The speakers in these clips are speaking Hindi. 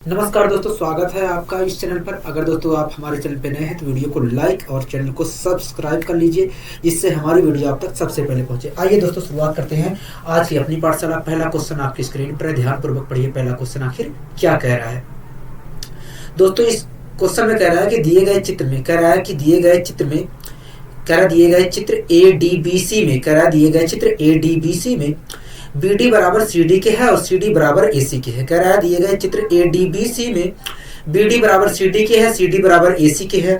नमस्कार दोस्तों, स्वागत है आपका इस चैनल पर। अगर दोस्तों आप हमारे चैनल पे नए हैं तो वीडियो को लाइक और चैनल को सब्सक्राइब कर लीजिए, जिससे हमारी वीडियो आप तक सबसे पहले पहुंचे। आइए दोस्तों, शुरुआत करते हैं आज की अपनी पाठशाला। पहला क्वेश्चन आपकी स्क्रीन पर है, ध्यानपूर्वक पढ़िए। पहला क्वेश्चन आखिर क्या कह रहा है दोस्तों? इस क्वेश्चन में कह रहा है कि दिए गए चित्र में ADBC में BD बराबर CD के है और CD बराबर AC के है। कह रहा है दिए गए चित्र ADBC में BD बराबर CD के है, CD बराबर AC के है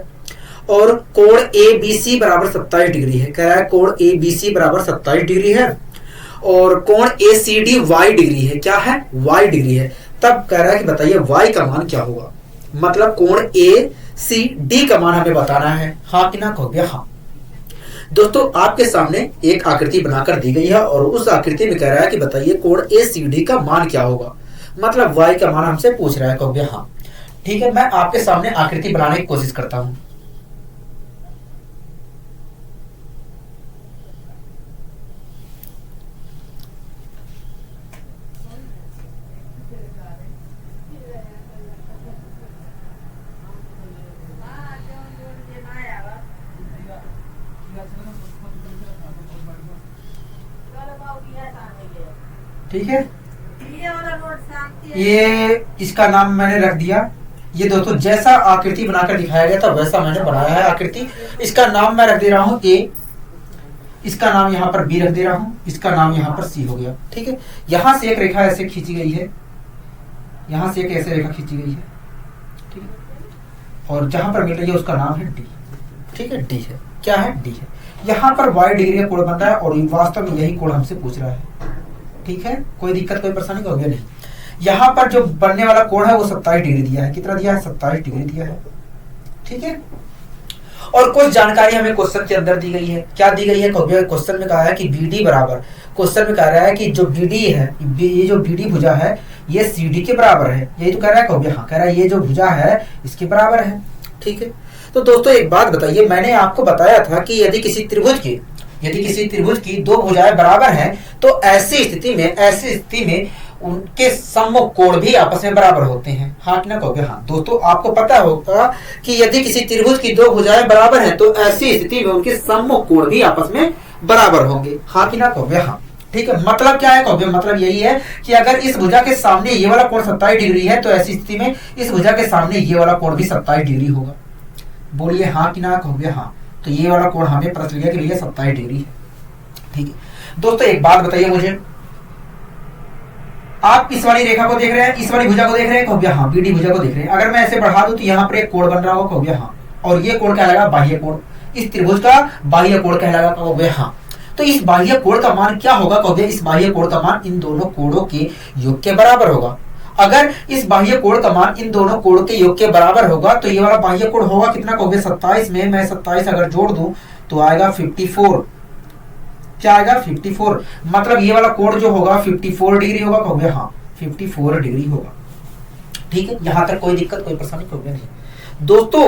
और कोण ABC बराबर 27 डिग्री है। कह रहा है कोण ABC बराबर 27 डिग्री है और कोण ACD Y डिग्री है। क्या है? Y डिग्री है। तब कह रहा है कि बताइए Y का मान क्या होगा। मतलब कोण ACD का मान हमें बताना है, हाँ कि ना? कहोगे हाँ। दोस्तों आपके सामने एक आकृति बनाकर दी गई है और उस आकृति में कह रहा है कि बताइए कोण ACD का मान क्या होगा। मतलब y का मान हमसे पूछ रहा है। कहोगे हाँ। ठीक है, मैं आपके सामने आकृति बनाने की कोशिश करता हूं। ठीक है, ये इसका नाम मैंने रख दिया। ये दोस्तों जैसा आकृति बनाकर दिखाया गया था वैसा मैंने बनाया है आकृति। इसका नाम मैं रख दे रहा हूँ A, इसका नाम यहाँ पर B रख दे रहा हूँ, इसका नाम यहाँ पर C हो गया। ठीक है, यहाँ से एक रेखा ऐसे खींची गई है, यहाँ से एक ऐसे रेखा खींची गई है। ठीक है, और जहां पर मिल रही है उसका नाम है D। ठीक है, D है। क्या है? D है। यहाँ पर Y डिग्री का कोण बन रहा है और वास्तव में यही कोण हमसे पूछ रहा है। ठीक है, कोई दिक्कत कोई परेशानी हो गया नहीं। यहाँ पर जो बनने वाला कोण है वो 27 डिग्री दिया है। कितना दिया है? 27 डिग्री दिया है। ठीक है, और कुछ जानकारी हमें क्वेश्चन के अंदर दी गई है। क्या दी गई है? क्वेश्चन में कहा है कि BD बराबर, क्वेश्चन में कह रहा है कि जो BD है, ये जो BD भुजा है ये CD के बराबर है। यही तो कह रहा है। कहोगे हाँ। कह रहा है ये जो भुजा है इसके बराबर है। ठीक है, तो दोस्तों एक बात बताइए, मैंने आपको बताया था कि यदि किसी त्रिभुज की दो भुजाएं बराबर हैं तो ऐसी स्थिति में उनके सम्मुख कोण भी आपस में बराबर होते हैं, हाँ कि ना? कहोगे हाँ। दोस्तों आपको पता होगा कि यदि किसी त्रिभुज की दो भुजाएं बराबर हैं तो ऐसी स्थिति में उनके सम्मुख कोण भी आपस में बराबर होंगे, हाँ कि ना? कहोगे हाँ। ठीक है, मतलब क्या है? कहोगे मतलब यही है कि अगर इस भुजा के सामने ये वाला कोण 27 डिग्री है तो ऐसी स्थिति में इस भुजा के सामने ये वाला कोण भी 27 डिग्री होगा। बोलिए हाँ कि ना? कहोगे हाँ। तो ये वाला कोण हमें पता चल गया कि भैया 27 डिग्री है। ठीक है दोस्तों, एक बात बताइए मुझे, आप इस वाली रेखा को देख रहे हैं, इस वाली भुजा को देख रहे हैं? कहोगे हाँ। BD भुजा को देख रहे हैं। अगर मैं ऐसे बढ़ा दूं तो यहाँ पर एक कोण बन रहा होगा। कहोगे हाँ। और ये कोण कहलाएगा बाह्य कोण। इस त्रिभुज का बाह्य कोण कहलाएगा। कहोगे हाँ। तो इस बाह्य कोण का मान क्या होगा? कहोगे इस बाह्य कोण का मान इन दोनों कोणों के योग के बराबर होगा। अगर इस बाह्य कोण का मान इन दोनों कोण के योग के बराबर होगा तो ये वाला बाह्य कोण होगा कितना? कहोगे 27 में मैं 27 अगर जोड़ दूं तो आएगा 54। क्या आएगा? 54। मतलब ये वाला कोण जो होगा 54 डिग्री होगा। कहोगे हाँ, 54 डिग्री होगा। ठीक है, यहां तक कोई दिक्कत कोई परेशानी कहोगे नहीं। दोस्तों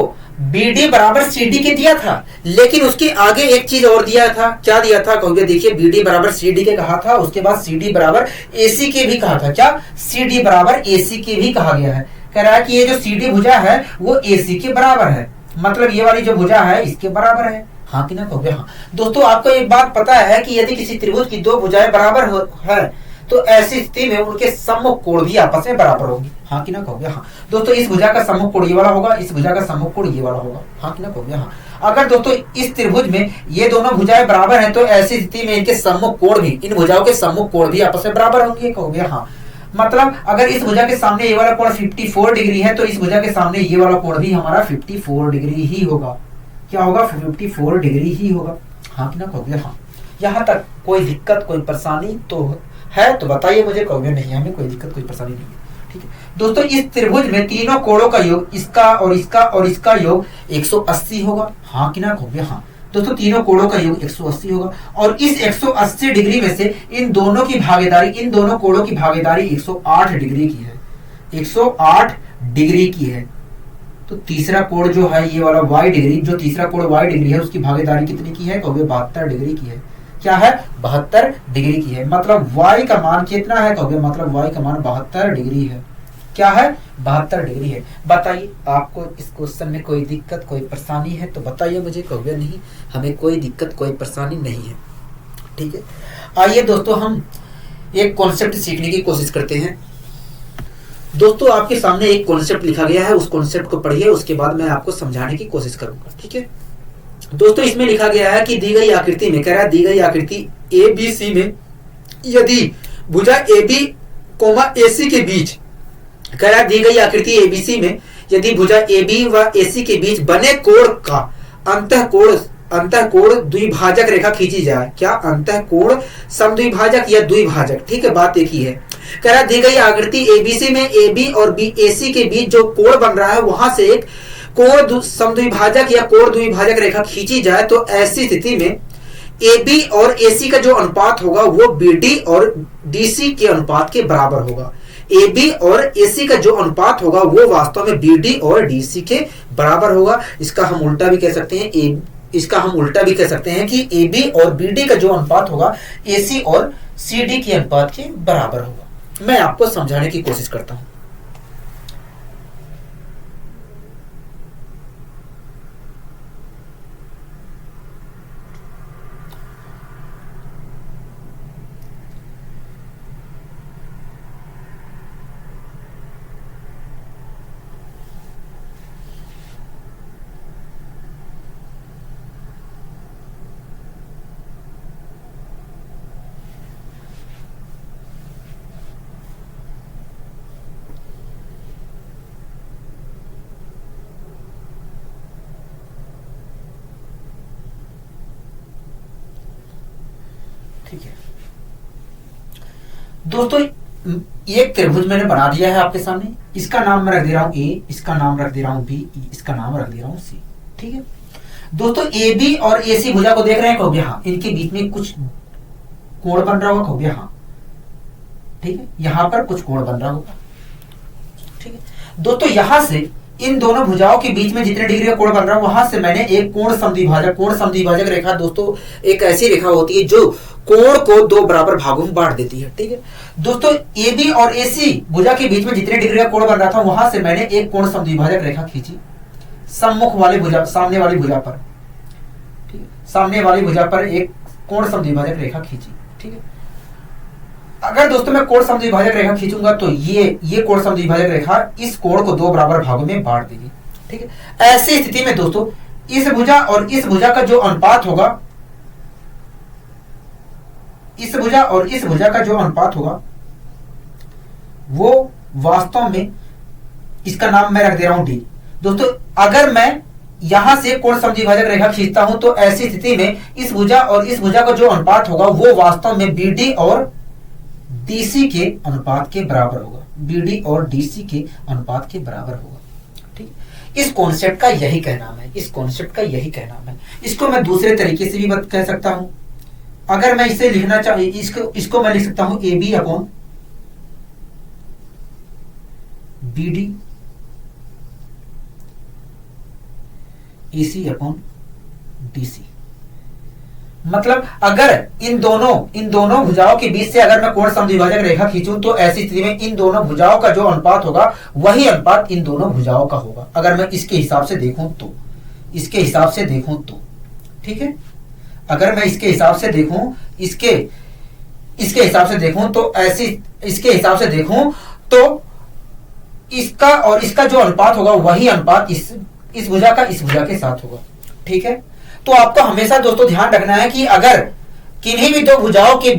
BD बराबर CD के दिया था, लेकिन उसके आगे एक चीज और दिया था। क्या दिया था? कहोगे देखिए, BD बराबर CD के कहा था, उसके बाद CD बराबर AC के भी कहा था। क्या? CD बराबर AC के भी कहा गया है। कह रहा है कि ये जो CD भुजा है वो AC के बराबर है, मतलब ये वाली जो भुजा है इसके बराबर है, हाँ कि ना? कहोगे हाँ। दोस्तों आपको एक बात पता है कि यदि किसी त्रिभुज की दो भुजाएं बराबर है तो ऐसी स्थिति में उनके सम्मुख कोण भी आपस में बराबर होंगे, हाँ कि ना? कहोगे हाँ। दोस्तों इस भुजा का सम्मुख कोण ये वाला होगा, इस भुजा का सम्मुख कोण ये वाला होगा, हाँ कि ना? कहोगे हाँ। अगर दोस्तों इस त्रिभुज में ये दोनों भुजाएं बराबर हैं तो ऐसी स्थिति में इनके सम्मुख कोण भी, इन भुजाओं के सम्मुख कोण भी आपस में बराबर होंगे। कहोगे हाँ। मतलब अगर इस भुजा के सामने ये वाला कोण 54 डिग्री है तो इस भुजा के सामने ये वाला कोण भी हमारा 54 डिग्री ही होगा। क्या होगा? 54 डिग्री ही होगा, हाँ कि ना? कहोगे हाँ। यहाँ तक कोई दिक्कत कोई परेशानी तो है तो बताइए मुझे। कहोगे नहीं, हमें कोई दिक्कत कोई परेशानी नहीं है। ठीक है दोस्तों, इस त्रिभुज में तीनों कोणों का योग, इसका और इसका और इसका योग 180 होगा, हाँ कि ना? कहोगे हाँ। दोस्तों तीनों कोणों का योग 180 होगा और इस 180 डिग्री में से इन दोनों कोणों की भागीदारी 108 डिग्री की है, 108 डिग्री की है। तो तीसरा कोण जो है ये वाला Y डिग्री, जो तीसरा कोण Y डिग्री है उसकी भागीदारी कितनी की है? कहोगे 72 डिग्री की है। क्या है? 72 डिग्री की है। मतलब y का मान कितना है? कहोगे मतलब y का मान 72 डिग्री है। क्या है, 72 डिग्री है। बताइए आपको इस क्वेश्चन में कोई दिक्कत कोई परेशानी है तो बताइए मुझे। कहोगे नहीं हमें कोई दिक्कत कोई परेशानी नहीं है, ठीक है। आइए दोस्तों हम एक कॉन्सेप्ट सीखने की कोशिश करते हैं। दोस्तों आपके सामने एक कॉन्सेप्ट लिखा गया है, उस कॉन्सेप्ट को पढ़िए, उसके बाद मैं आपको समझाने की कोशिश करूंगा, ठीक है। दोस्तों इसमें लिखा गया है कि दी गई आकृति में, कह रहा है दी गई आकृति ABC में यदि भुजा AB कोमा AC के बीच, कह रहा है दी गई आकृति ABC में यदि भुजा AB व AC के बीच बने कोण का अंतःकोण द्विभाजक रेखा खींची जाए। क्या, अंतःकोण समद्विभाजक या द्विभाजक, ठीक है, बात एक ही है। कह रहा है दी गई आकृति ABC में AB और AC के बीच जो कोण बन रहा है वहां से एक कोण समद्विभाजक या कोण द्विभाजक रेखा खींची जाए तो ऐसी स्थिति में AB और AC का जो अनुपात होगा वो BD और DC के अनुपात के बराबर होगा। AB और AC का जो अनुपात होगा वो वास्तव में BD और DC के बराबर होगा। इसका हम उल्टा भी कह सकते हैं कि AB और BD का जो अनुपात होगा AC और CD के अनुपात के बराबर होगा। मैं आपको समझाने की कोशिश करता हूं। ठीक है दोस्तों, एक त्रिभुज मैंने बना दिया है आपके सामने। इसका नाम मैं रख दे रहा हूं A, इसका नाम रख दे रहा हूं B, इसका नाम रख दे रहा हूं C, ठीक है दोस्तों। AB और AC भुजा को देख रहे हैं, कहोगे हाँ। इनके बीच में कुछ कोण बन रहा होगा, कहोगे हाँ, ठीक है। यहां पर कुछ कोण बन रहा होगा, ठीक है दोस्तों। यहां से इन दोनों भुजाओं के बीच में जितने डिग्री का कोण बन रहा है वहां से मैंने एक कोण समद्विभाजक रेखा दोस्तों, एक ऐसी रेखा होती है जो कोण को दो बराबर भागों में बांट देती है, ठीक है दोस्तों। AB और AC भुजा के बीच में जितने डिग्री का कोण बन रहा था वहां से मैंने एक कोण समद्विभाजक रेखा खींची सम्मुख वाले भुजा, सामने वाली भुजा पर, ठीक है, सामने वाली भुजा पर एक कोण समद्विभाजक रेखा खींची, ठीक है। अगर दोस्तों मैं कोण समद्विभाजक रेखा खींचूंगा तो ये कोण समद्विभाजक रेखा इस कोण को दो बराबर भागों में बांट देगी, ठीक है। ऐसी स्थिति में दोस्तों इस भुजा और इस भुजा का जो अनुपात होगा, इस भुजा और इस भुजा का जो अनुपात होगा वो वास्तव में, इसका नाम मैं रख दे रहा हूं D दोस्तों। अगर मैं यहां से कोण समद्विभाजक रेखा खींचता हूं तो ऐसी स्थिति में इस भुजा और इस भुजा का जो अनुपात होगा वो वास्तव में BD और DC के अनुपात के बराबर होगा, BD और DC के अनुपात के बराबर होगा, ठीक। इस कॉन्सेप्ट का यही कहना है, इसको मैं दूसरे तरीके से भी कह सकता हूं। अगर मैं इसे लिखना चाहिए, इसको मैं लिख सकता हूं AB upon BD AC upon DC। मतलब अगर इन दोनों भुजाओं के बीच से अगर मैं कोण समद्विभाजक रेखा खींचूं तो ऐसी स्थिति में इन दोनों भुजाओं का जो अनुपात होगा वही अनुपात इन दोनों भुजाओं का होगा। अगर मैं इसके हिसाब से देखूं तो, ठीक है। अगर मैं इसके हिसाब से देखूं तो ऐसी, इसके हिसाब से देखूं तो इसका और इसका जो अनुपात होगा वही अनुपात इस भुजा का इस भुजा के साथ होगा, ठीक है। तो आपको हमेशा दोस्तों ध्यान रखना है कि अगर किन्हीं भी दो भुजाओं के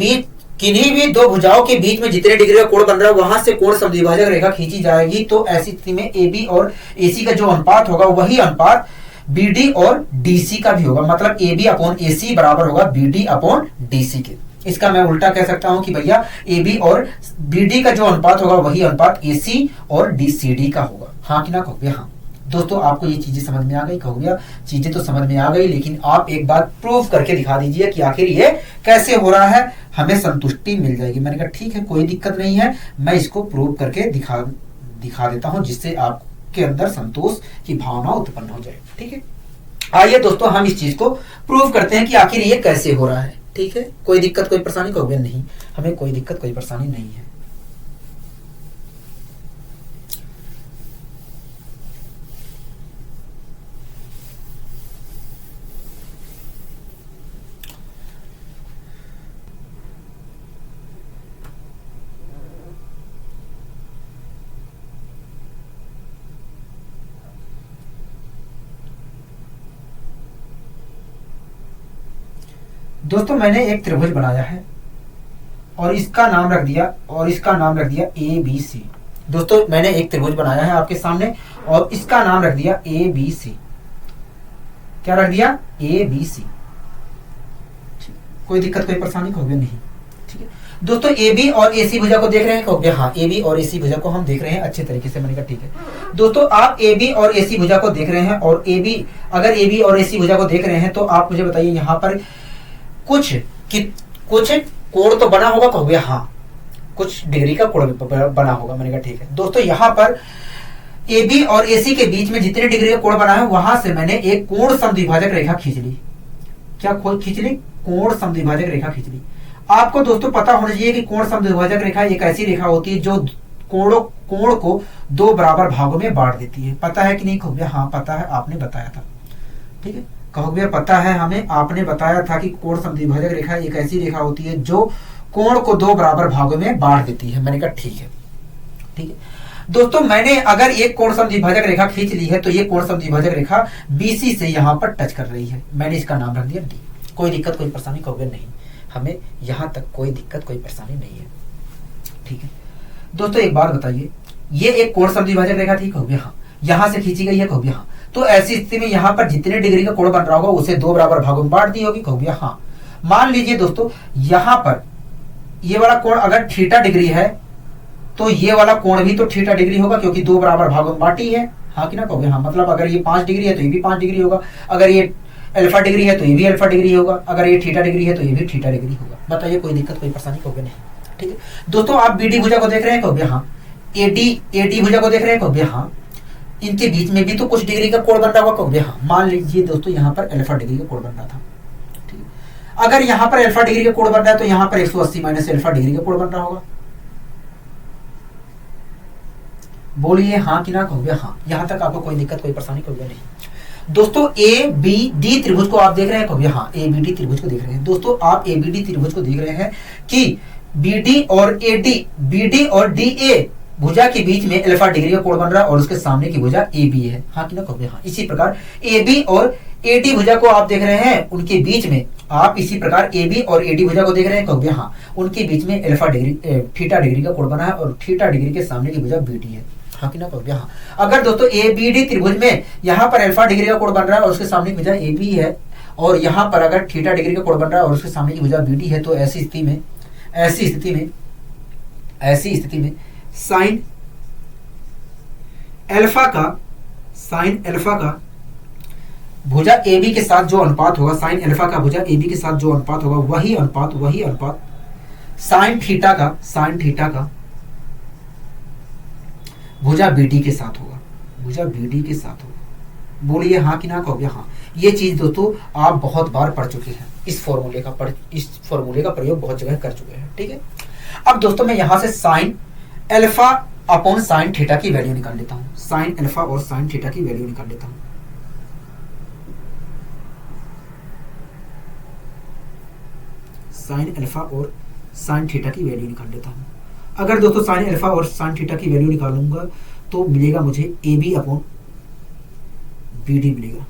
बीच में जितने डिग्री का कोण बन रहा है वहां से कोण समद्विभाजक रेखा खींची जाएगी तो ऐसी स्थिति में AB और AC का जो अनुपात होगा वही अनुपात BD और DC का भी होगा। मतलब AB अपॉन AC बराबर होगा BD अपॉन DC के। इसका मैं उल्टा कह सकता हूं कि भैया AB और BD का जो अनुपात होगा वही अनुपात AC और CD का होगा। हाँ कि ना कहोगे हाँ। दोस्तों आपको ये चीजें समझ में आ गई, कहोगे चीजें तो समझ में आ गई, लेकिन आप एक बात प्रूव करके दिखा दीजिए कि आखिर ये कैसे हो रहा है, हमें संतुष्टि मिल जाएगी। मैंने कहा ठीक है, कोई दिक्कत नहीं है, मैं इसको प्रूव करके दिखा देता हूं जिससे आपके अंदर संतोष की भावना उत्पन्न हो जाए, ठीक है। आइए दोस्तों हम इस चीज को प्रूव करते हैं कि आखिर ये कैसे हो रहा है, ठीक है। कोई दिक्कत कोई परेशानी, कहोगे नहीं, हमें कोई दिक्कत कोई परेशानी नहीं है। दोस्तों मैंने एक त्रिभुज बनाया है और इसका नाम रख दिया ए बी सी। दोस्तों मैंने एक त्रिभुज बनाया है आपके सामने और इसका नाम रख दिया ए बी सी। क्या रख दिया? A B C. कोई दिक्कत कोई परेशानी कहोगे नहीं? ठीक है दोस्तों, ए बी और ए सी भुजा को देख रहे हैं कहोगे हाँ, ए बी और ए सी भुजा को हम देख रहे हैं अच्छे तरीके से। मैंने कहा ठीक है दोस्तों, आप ए बी और ए सी भुजा को देख रहे हैं और अगर ए बी और ए सी भुजा को देख रहे हैं तो आप मुझे बताइए यहाँ पर कुछ कोण तो बना होगा कहोगे हाँ, कुछ डिग्री का कोण बना होगा। मैंने कहा ठीक है दोस्तों, यहाँ पर ए बी और ए सी के बीच में जितने डिग्री का कोण बना है वहां से मैंने एक कोण समद्विभाजक रेखा खींच ली। क्या खींच ली? कोण समद्विभाजक रेखा खींच ली। आपको दोस्तों पता होना चाहिए कि कोण समद्विभाजक रेखा एक ऐसी रेखा होती है जो कोण को दो बराबर भागों में बांट देती है। पता है कि नहीं कहोगे हाँ पता है, आपने बताया था। ठीक है, कहोगे पता है हमें, आपने बताया था कि कोण समद्विभाजक रेखा एक ऐसी रेखा होती है जो कोण को दो बराबर भागों में बांट देती है। मैंने कहा ठीक है। ठीक है दोस्तों, मैंने अगर एक कोण समद्विभाजक रेखा खींच ली है तो ये कोण समद्विभाजक रेखा BC से यहाँ पर टच कर रही है। मैंने इसका नाम रख दिया D। कोई दिक्कत कोई परेशानी कहोगे नहीं? हमें यहाँ तक कोई दिक्कत कोई परेशानी नहीं है। ठीक है दोस्तों, एक बात बताइए, ये एक कोण समद्विभाजक रेखा थी कहोगे हाँ, यहाँ से खींची गई है कहोगे हाँ, तो ऐसी स्थिति में यहाँ पर जितने डिग्री का कोण बन रहा होगा उसे दो बराबर भागों में बांट दी होगी कहोगे हाँ। मान लीजिए दोस्तों, यहाँ पर ये वाला कोण अगर थीटा डिग्री है तो ये वाला कोण भी तो थीटा डिग्री होगा क्योंकि दो बराबर भागों में बांटी है। हाँ कि ना कहोगे हाँ, मतलब अगर ये 5 डिग्री है तो ये भी 5 डिग्री होगा, अगर ये अल्फा डिग्री है तो ये भी अल्फा डिग्री होगा, अगर ये थीटा डिग्री है तो ये भी थीटा डिग्री होगा। बताइए कोई दिक्कत कोई परेशानी कहोगे नहीं? ठीक है दोस्तों, आप BD भुजा को देख रहे हैं कहोगे हाँ, AD भुजा को देख रहे हैं कहोगे हाँ, इनके बीच में भी तो कुछ डिग्री का कोण बन रहा होगा कहोगे हाँ। मान लीजिए दोस्तों, यहाँ पर अल्फा डिग्री का कोण बन रहा था। ठीक है, अगर यहाँ पर अल्फा डिग्री का कोण बन रहा है तो यहाँ पर 180 माइनस अल्फा डिग्री का कोण बन रहा होगा। बोलिए हाँ कि ना कहोगे हाँ। यहां तक आपको कोई दिक्कत कोई परेशानी कहोगे नहीं? दोस्तों ABD त्रिभुज को आप देख रहे हैं कहोगे हाँ, ABD त्रिभुज को देख रहे हैं। दोस्तों आप ABD त्रिभुज को देख रहे हैं कि BD और DA भुजा के बीच में अल्फा डिग्री का कोण बन रहा है और उसके सामने की भुजा AB है। हाँ कि ना कहोगे हाँ। इसी प्रकार AB और AD भुजा को आप देख रहे हैं, उनके बीच में आप इसी प्रकार AB और AD भुजा को देख रहे हैं कहोगे हाँ, उनके बीच में अल्फा डिग्री थीटा डिग्री का कोण बना है और थीटा डिग्री के सामने की भुजा BD है। हाँ कि ना कहोगे हाँ। अगर दोस्तों ABD त्रिभुज में यहाँ पर अल्फा डिग्री का कोण बन रहा है और उसके सामने की भुजा AB है और यहाँ पर अगर थीटा डिग्री का कोण बन रहा है और उसके सामने की भुजा BD है, तो ऐसी स्थिति में साइन अल्फा का भुजा AB के साथ जो अनुपात होगा, साइन अल्फा का भुजा AB के साथ जो अनुपात होगा, वही अनुपात साइन थीटा का भुजा BD के साथ होगा। बोलिए हाँ कि ना कहोगे हाँ। ये चीज दोस्तों आप बहुत बार पढ़ चुके हैं, इस फॉर्मूले का प्रयोग बहुत जगह कर चुके हैं। ठीक है, अब दोस्तों मैं यहां से sign alpha upon sine theta की वैल्यू निकाल लेता हूं। साइन अल्फा और साइन थीटा की वैल्यू निकाल लेता हूं। साइन अल्फा और साइन थीटा की वैल्यू निकाल लेता हूं। अगर दोस्तों साइन अल्फा और साइन थीटा की वैल्यू निकालूंगा तो मिलेगा मुझे AB अपॉन BD मिलेगा।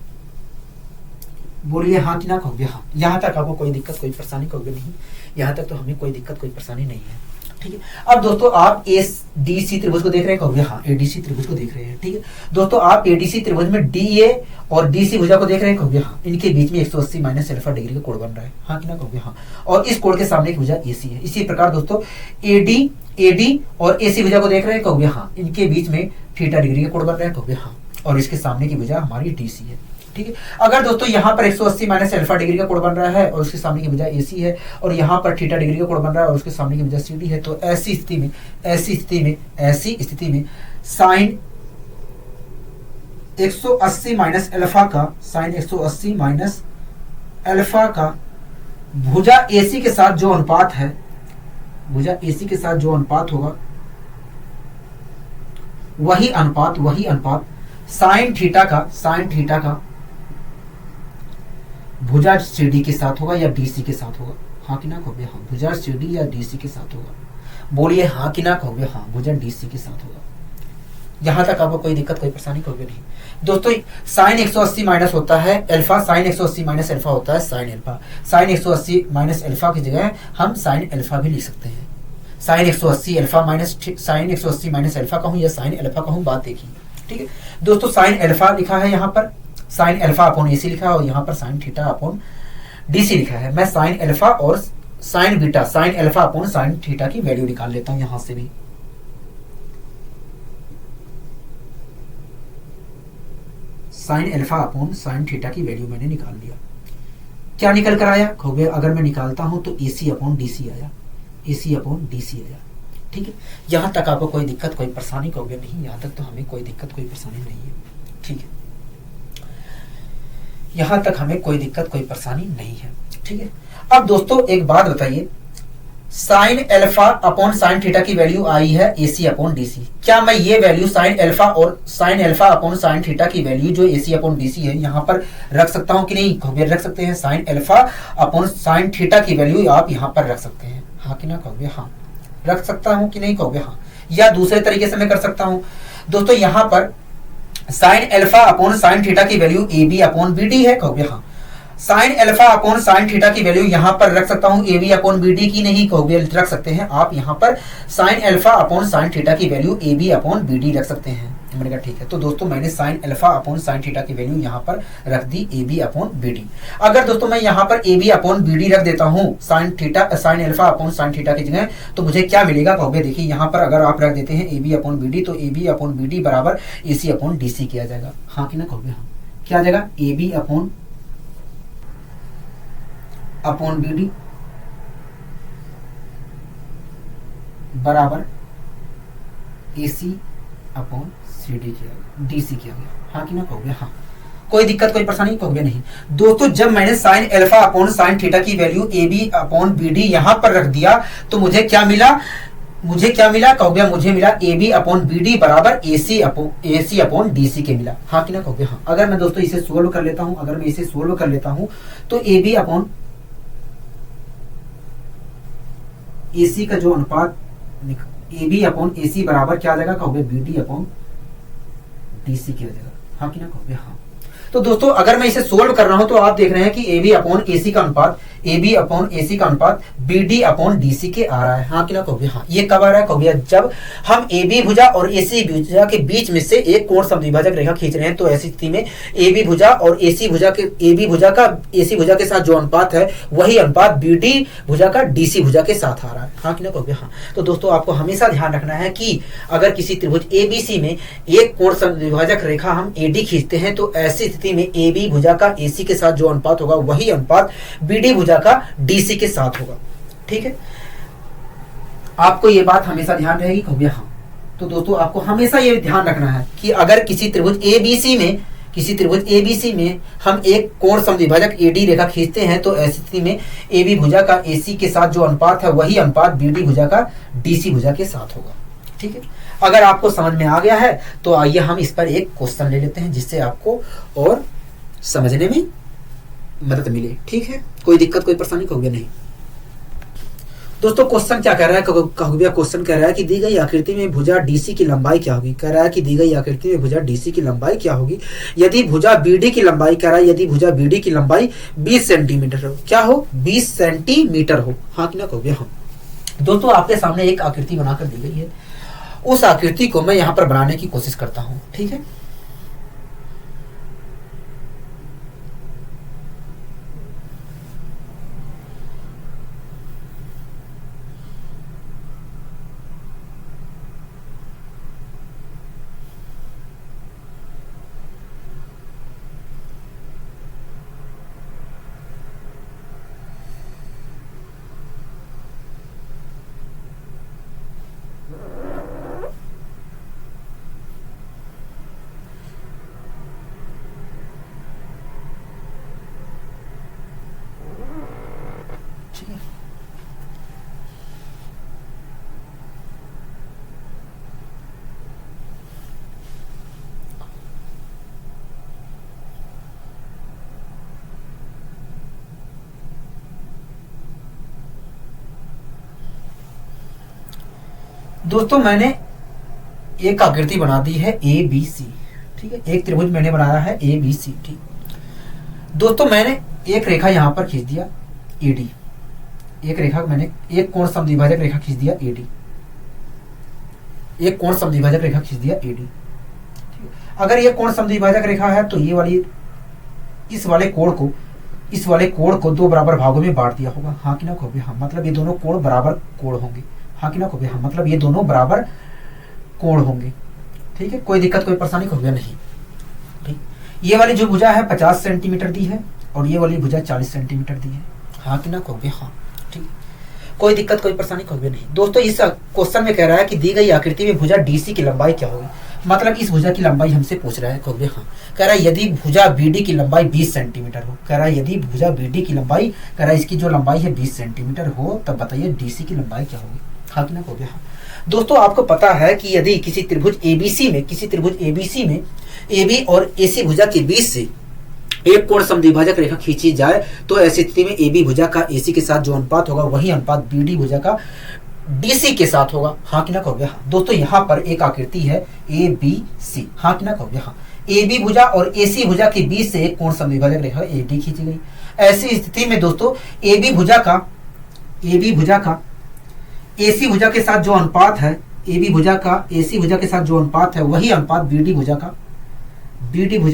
बोलिए हाँ कि ना कहोगे हाँ। यहां तक आपको कोई दिक्कत कोई परेशानी कहोगे नहीं? यहां तक तो हमें कोई दिक्कत कोई परेशानी नहीं है। ठीक है, अब दोस्तों आप ADC त्रिभुज को देख रहे हैं कहोगे हाँ, ADC त्रिभुज को देख रहे हैं। ठीक है दोस्तों, आप ADC त्रिभुज में DA और DC भुजा को देख रहे हैं कहोगे हाँ, इनके बीच में 180 माइनस अल्फा डिग्री का कोण बन रहा है। हाँ कि ना कहोगे हाँ, और इस कोण के सामने की भुजा AC है। इसी प्रकार दोस्तों AD और AC भुजा को देख रहे हैं कहोगे हाँ, इनके बीच में थीटा डिग्री का कोण बन रहा है कहोगे हाँ, और इसके सामने की भुजा हमारी DC है। ठीक है, अगर दोस्तों यहाँ पर 180 माइनस अल्फा डिग्री का कोण बन रहा है और उसके सामने की भुजा AC है और यहाँ पर थीटा डिग्री का कोण बन रहा है और उसके सामने की भुजा CD है, तो ऐसी स्थिति में साइन 180 माइनस अल्फा का भुजा AC के साथ जो अनुपात होगा, वही अनुपात साइन थीटा का भुजा CD के साथ होगा या DC के साथ होगा। हाँ कि ना कहोगे हाँ, भुजा CD या DC के साथ होगा। बोलिए हाँ कि ना कहोगे हाँ, भुजा DC के साथ होगा। यहाँ तक आपको कोई दिक्कत कोई परेशानी कोई नहीं। दोस्तों साइन 180 माइनस होता है अल्फा, साइन 180 माइनस अल्फा होता है sine alpha. Sine 180 minus alpha की जगह हम साइन अल्फा भी लिख सकते हैं। Sine 180 alpha minus sine 180 minus alpha कहूँ या साइन अल्फा कहूँ, बात देखिए। ठीक है दोस्तों, साइन अल्फा लिखा है यहाँ पर, साइन अल्फा अपॉन एसी लिखा है और यहाँ पर साइन थीटा अपॉन डीसी लिखा है। मैं साइन अल्फा और sign beta, sign alpha upon sine theta की वैल्यू निकाल लेता हूं यहां से भी। Sign alpha upon sine theta की वैल्यू मैंने निकाल लिया। क्या निकल कर आया खोगे, अगर मैं निकालता हूं तो एसी अपॉन डीसी आया, एसी अपॉन डीसी आया। ठीक है, यहां तक आपको कोई दिक्कत कोई परेशानी कहोगे नहीं, यहां तक तो हमें कोई दिक्कत कोई परेशानी नहीं है। ठीक है, यहां तक हमें कोई दिक्कत कोई परेशानी नहीं है। ठीक है, अब दोस्तों एक बात बताइए, sign alpha upon sine theta की वैल्यू आई है एसी अपॉन डीसी। क्या मैं ये वैल्यू साइन अल्फा और sign alpha upon sine theta की वैल्यू जो एसी अपॉन डीसी है यहां पर रख सकता हूं कि नहीं? रख सकते हैं। Sign alpha upon sine theta की वैल्यू आप यहां पर रख सकते हैं, हाँ कि ना कहोगे? हाँ रख सकता हूं कि नहीं कहोगे? हाँ। या दूसरे तरीके से मैं कर सकता हूं दोस्तों, यहां पर sine alpha upon sine theta की value A B upon B D है कहोगे? हाँ। Sine alpha upon sine theta की वैल्यू यहां पर रख सकता हूं A B upon B D की नहीं कहोगे? रख सकते हैं आप यहां पर sine alpha upon sine theta की value A B upon B D रख सकते हैं। मैंने कहा ठीक है, तो दोस्तों मैंने sine alpha upon sine theta की वैल्यू यहां पर रख दी A B upon B D. अगर दोस्तों मैं यहां पर A B upon B D रख देता हूं sine theta sine alpha upon sine theta की जगह, तो मुझे क्या मिलेगा कहोगे? देखिए यहां पर अगर आप रख देते हैं A B upon B D तो A B upon B D बराबर A C upon D C किया जाएगा, हाँ कि ना कहोगे? हाँ। क्या आ जाएगा? A B upon B D बराबर A C upon C D किया गया, डी सी किया गया, हाँ कि ना कहोगे? हाँ। कोई दिक्कत कोई परेशानी कहोगे नहीं? दोस्तों जब मैंने sine alpha upon sine theta की value A B upon B D यहां पर रख दिया तो मुझे क्या मिला? मुझे क्या मिला कहोगे? मुझे मिला A B upon B D बराबर A C upon D C के मिला, हाँ कि ना कहोगे? हाँ। अगर मैं दोस्तों इसे सोल्व कर लेता हूं, अगर मैं इसे सोल्व कर लेता हूं तो A B upon A C का जो अनुपात ए बी अपॉन ए सी बराबर क्या आ जाएगा कहोगे? B D upon D C किया जाएगा, हाँ कि ना कहोगे? हाँ। तो दोस्तों अगर मैं इसे सोल्व कर रहा हूं तो आप देख रहे हैं कि ए बी अपॉन ए सी का अनुपात ए बी अपॉन ए सी का अनुपात B D upon D C के आ रहा है, हाँ कि ना कहोगे? हाँ। ये कब आ रहा है कहोगे? जब हम ए बी भुजा और ए सी भुजा के बीच में से एक कोण समद्विभाजक रेखा खींच रहे हैं, तो ऐसी स्थिति में ए बी भुजा और ए सी भुजा के ए बी भुजा का ए सी भुजा के साथ जो अनुपात है वही अनुपात बी डी भुजा का डी सी भुजा के साथ आ रहा है, हाँ कि ना कहोगे? हाँ। तो दोस्तों आपको हमेशा ध्यान रखना है कि अगर किसी त्रिभुज ए बी सी में एक कोण समद्विभाजक रेखा हम ए डी खींचते हैं तो ऐसी स्थिति में ए बी भुजा का ए सी के साथ जो अनुपात होगा वही अनुपात बी डी भुजा का डी सी के साथ होगा। ठीक है, आपको ये बात हमेशा ध्यान रहेगी कहोगे? हाँ। तो दोस्तों आपको हमेशा ये ध्यान रखना है कि अगर किसी त्रिभुज एबीसी में हम एक कोण समद्विभाजक एडी रेखा खींचते हैं तो ऐसी स्थिति में ए बी भुजा का एसी के साथ जो अनुपात है वही अनुपात बी डी भुजा का डीसी भुजा के साथ होगा। ठीक है, अगर आपको समझ में आ गया है तो आइए हम इस पर एक क्वेश्चन ले लेते हैं जिससे आपको और समझने में मदद मिले। ठीक है, कोई दिक्कत कोई परेशानी कहोगे नहीं? दोस्तों क्वेश्चन क्या कह रहा है कहोगे? क्वेश्चन कह रहा है कि दी गई आकृति में भुजा डीसी की लंबाई क्या होगी? कह रहा है कि दी गई आकृति में भुजा डीसी की लंबाई क्या होगी यदि भुजा बीडी की लंबाई, कह रहा है यदि भुजा बीडी की लंबाई 20 सेंटीमीटर हो। क्या हो? 20 सेंटीमीटर हो, हाँ कि ना कहोगे? हाँ। दोस्तों आपके सामने एक आकृति बनाकर दी गई है, उस आकृति को मैं यहां पर बनाने की कोशिश करता हूं। ठीक है, दोस्तों मैंने एक आकृति बना दी है ए बी सी, ठीक है, एक त्रिभुज मैंने बनाया है ए बी सी, ठीक दोस्तों। मैंने एक रेखा यहाँ पर खींच दिया एडी, एक रेखा मैंने एक कोण समद्विभाजक रेखा खींच दिया एडी, एक कोण समद्विभाजक रेखा खींच दिया एडी। अगर ये कोण समद्विभाजक रेखा है तो ये वाली इस वाले कोण को दो बराबर भागों में बांट दिया होगा, हाँ कि ना कहोगे हाँ, मतलब ये दोनों कोण बराबर कोण होंगे, हाँ कि ना कहोगे हाँ, मतलब ये दोनों बराबर कोण होंगे, ठीक है, कोई दिक्कत कोई परेशानी कहोगे नहीं, ठीक। ये वाली जो भुजा है 50 सेंटीमीटर दी है और ये वाली भुजा 40 सेंटीमीटर दी है, हाँ कि ना कहोगे हाँ, ठीक, कोई दिक्कत कोई परेशानी कहोगे नहीं। दोस्तों इस क्वेश्चन में कह रहा है कि दी गई आकृति में भुजा डीसी की लंबाई क्या होगी, मतलब इस भुजा की लंबाई हमसे पूछ रहा है, कहोगे हाँ। कह रहा है यदि भुजा बीडी की लंबाई 20 सेंटीमीटर हो, कह रहा है यदि भुजा बीडी की लंबाई, कह रहा है इसकी जो लंबाई है 20 सेंटीमीटर हो, तब बताइए डीसी की लंबाई क्या होगी, हाँ कि ना कहोगे हाँ। दोस्तों आपको पता है कि यदि किसी त्रिभुज एबीसी में एबी और एसी भुजा के बीच से एक कोण समद्विभाजक रेखा खींची जाए तो ऐसी स्थिति में एबी भुजा का एसी के साथ जो अनुपात होगा वही अनुपात बीडी भुजा का डीसी के साथ होगा, हाँ कि ना कहोगे हाँ। दोस्तों यहाँ पर एक आकृति है ए बी सी, हाँ कि ना कहोगे हाँ। ए बी भुजा और एसी भुजा के बीच से एक कोण समद्विभाजक रेखा एडी खींची गई। ऐसी स्थिति में दोस्तों ए बी भुजा का एसी भुजा के साथ जो अनुपात है, ए बी भुजा का एसी भुजा के साथ जो अनुपात है वही अनुपात बीडी भुजा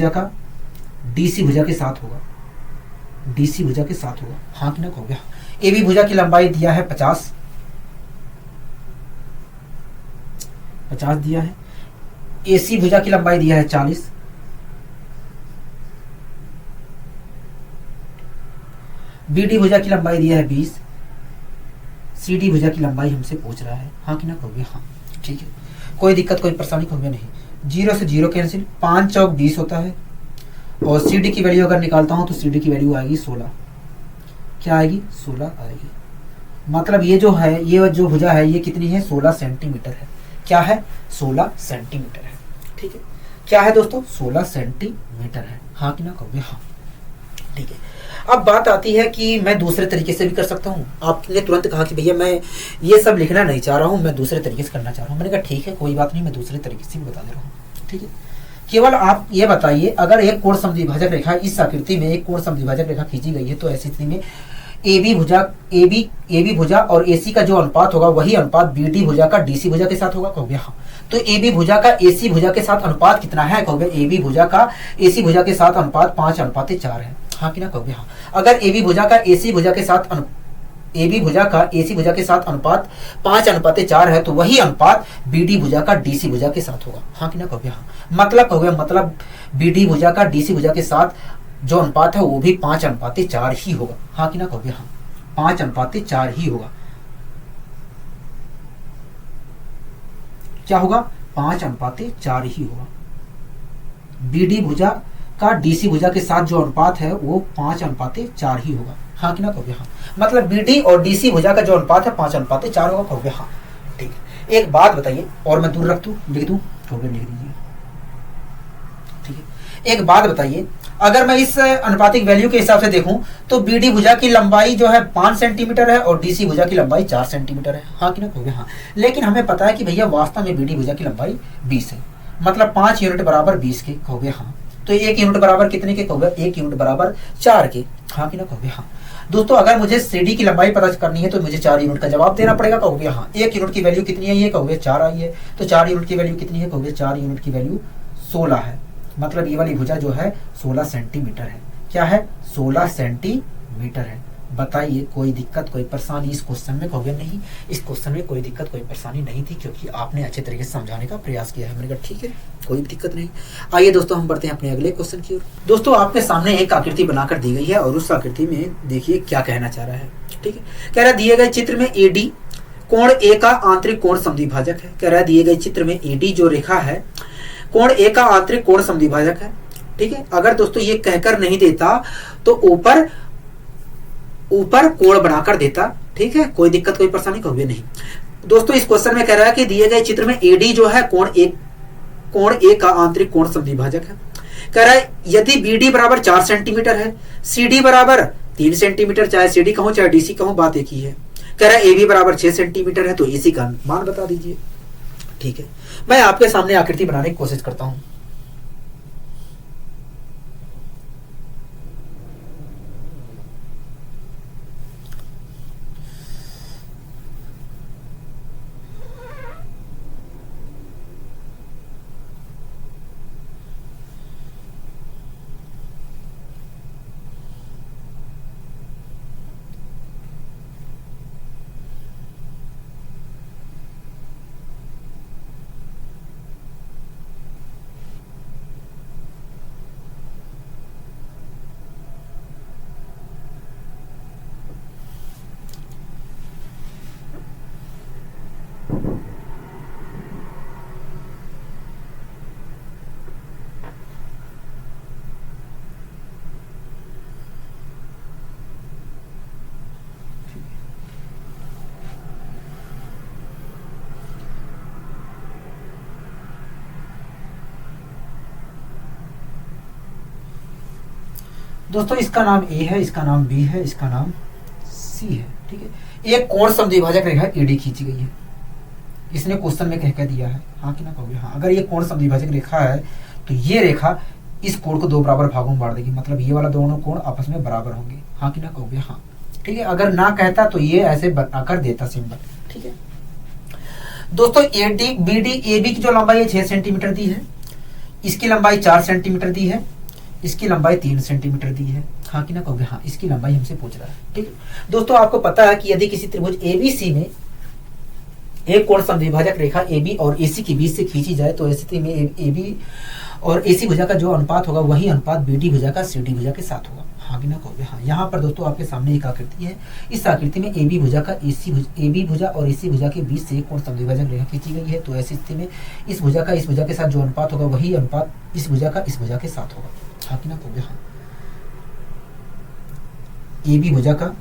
का डीसी भुजा के साथ होगा, हाँ कि ना कहोगे हाँ। ए बी भुजा की लंबाई दिया है 50 दिया है, एसी भुजा की लंबाई दिया है 40, बीडी भुजा की लंबाई दिया है 20, सीडी भुजा की लंबाई हमसे पूछ रहा है, हाँ कि ना कहोगे हाँ, ठीक है, कोई दिक्कत कोई परेशानी कहोगे नहीं। 0 से 0 कैंसिल, 5 चौक 20 होता है और सीडी की वैल्यू अगर निकालता हूं तो सीडी की वैल्यू आएगी 16, क्या आएगी 16 आएगी, मतलब ये जो भुजा है ये कितनी है 16 सेंटीमीटर है, क्या है 16 सेंटीमीटर है, ठीक है, क्या है दोस्तों 16 सेंटीमीटर है, हाँ कि ना कहोगे हाँ, ठीक है। अब बात आती है कि मैं दूसरे तरीके से भी कर सकता हूँ। आपने तुरंत कहा कि भैया मैं ये सब लिखना नहीं चाह रहा हूँ, मैं दूसरे तरीके से करना चाह रहा हूँ। मैंने कहा ठीक है कोई बात नहीं, मैं दूसरे तरीके से भी बता दे रहा हूँ, ठीक है। केवल आप ये बताइए अगर एक कोण समद्विभाजक रेखा इस आकृति में एक कोण समद्विभाजक रेखा खींची गई है तो ऐसी स्थिति में एबी भुजा और एसी का जो अनुपात होगा वही अनुपात बीडी भुजा का डीसी भुजा के साथ होगा, कहोगे हाँ। तो एबी भुजा का एसी भुजा के साथ अनुपात कितना है, कहोगे एबी भुजा का एसी भुजा के साथ अनुपात 5:4 है, हाँ कि ना कहोगे हाँ। अगर एबी भुजा का एसी भुजा के साथ अनुपात 5:4 है तो वही अनुपात बीडी भुजा का डीसी भुजा के साथ होगा, हाँ कि ना कहोगे हाँ। मतलब बीडी भुजा का डीसी भुजा के साथ जो अनुपात है वो भी 5:4 ही होगा, हाँ कि ना कहोगे हाँ, 5:4 ही होगा, क्या होगा 5:4 ही होगा। बीडी भुजा का डीसी भुजा के साथ जो अनुपात है वो 5:4 ही होगा, हाँ कि ना कहोगे हाँ। मतलब बीडी और डीसी भुजा का जो अनुपात है 5:4 होगा, कहोगे हाँ, ठीक है। एक बात बताइए और मैं दूर रख दूं, लिख दूं, कहोगे लिख दीजिए, ठीक है। एक बात बताइए अगर मैं इस अनुपातिक वैल्यू के हिसाब से देखूं तो बीडी भुजा की लंबाई जो है 5 सेंटीमीटर है और डीसी भुजा की लंबाई 4 सेंटीमीटर है, हाँ कि ना कहोगे हाँ। लेकिन हमें पता है कि भैया वास्तव में बीडी भुजा की लंबाई 20 है, मतलब 5 यूनिट बराबर 20 के, कहोगे हाँ। तो 1 यूनिट बराबर कितने के, कहोगे 1 यूनिट बराबर 4 के, हाँ कि ना कहोगे हाँ। दोस्तों अगर मुझे सीडी की लंबाई पता करनी है तो मुझे 4 यूनिट का जवाब देना पड़ेगा, कहोगे हाँ। 1 यूनिट की वैल्यू कितनी है, ये कहोगे 4 आई है, तो 4 यूनिट की वैल्यू कितनी है, कहोगे 4 यूनिट की वैल्यू 16 है, मतलब ये वाली भुजा जो है 16 सेंटीमीटर है, क्या है 16 सेंटीमीटर है। बताइए कोई दिक्कत कोई परेशानी इस क्वेश्चन में, कहोगे नहीं इस क्वेश्चन में कोई दिक्कत कोई परेशानी नहीं थी क्योंकि आपने अच्छे तरीके से समझाने का प्रयास किया है। मैंने कहा ठीक है कोई दिक्कत नहीं। आइए दोस्तों हम बढ़ते हैं अपने अगले क्वेश्चन की ओर। दोस्तों आपके सामने एक आकृति बनाकर दी गई है और उस आकृति में देखिए क्या कहना चाह रहा है, ठीक है। कह रहा है दिए गए चित्र में एडी कोण ए का आंतरिक कोण समद्विभाजक है। कह रहा है दिए गए चित्र में एडी जो रेखा है कोण ए का आंतरिक कोण समद्विभाजक है, ठीक है। अगर दोस्तों ये कहकर नहीं देता तो ऊपर कोण बनाकर देता, ठीक है, कोई दिक्कत कोई परेशानी कहोगे नहीं। दोस्तों इस क्वेश्चन में कह रहा है कि दिए गए चित्र में एडी जो है कोण ए का आंतरिक कोण समद्विभाजक है। कह रहा है यदि बीडी बराबर 4 सेंटीमीटर है, सीडी बराबर 3 सेंटीमीटर, चाहे सीडी कहूं चाहे डीसी कहूं बात एक ही है। कह रहा है एबी बराबर 6 सेंटीमीटर है तो एसी का मान बता दीजिए, ठीक है। मैं आपके सामने आकृति बनाने की कोशिश करता हूं। दोस्तों इसका नाम ए है, इसका नाम बी है, इसका नाम सी है, ठीक है। एक कोण समद्विभाजक रेखा एडी खींची गई है, इसने क्वेश्चन में कह दिया है, हाँ कि ना कहोगे? हाँ। अगर ये कोण समद्विभाजक रेखा है तो ये रेखा इस कोण को दो बराबर भागों में बांट देगी, मतलब ये वाला दोनों कोण आपस में बराबर होंगे, हाँ कि ना कहोगे? हाँ, ठीक है। अगर ना कहता तो ये ऐसे बनाकर देता सिंबल, ठीक है। दोस्तों एडी बीडी एबी की जो लंबाई है 6 सेंटीमीटर दी है, इसकी लंबाई 4 सेंटीमीटर दी है, इसकी लंबाई 3 सेंटीमीटर दी है, हाँ कि ना कहोगे? हाँ, इसकी लंबाई हमसे पूछ रहा है, ठीक है। दोस्तों आपको पता है कि यदि किसी त्रिभुज एबीसी में एक कोण समद्विभाजक रेखा AB और AC के बीच से खींची जाए तो ऐसी स्थिति में AB और AC भुजा का जो अनुपात होगा वही अनुपात BD भुजा का CD भुजा के साथ होगा, हाँ कि ना कहोगे? हाँ। यहाँ पर दोस्तों आपके सामने एक आकृति है, इस आकृति में AB भुजा का AB भुजा और AC भुजा के बीच से एक कोण समद्विभाजक रेखा खींची गई है, तो ऐसी स्थिति में इस भुजा का इस भुजा के साथ जो अनुपात होगा वही अनुपात इस भुजा का इस भुजा के साथ होगा, हाँ कि ना कहोगे? हाँ। AB भुजा का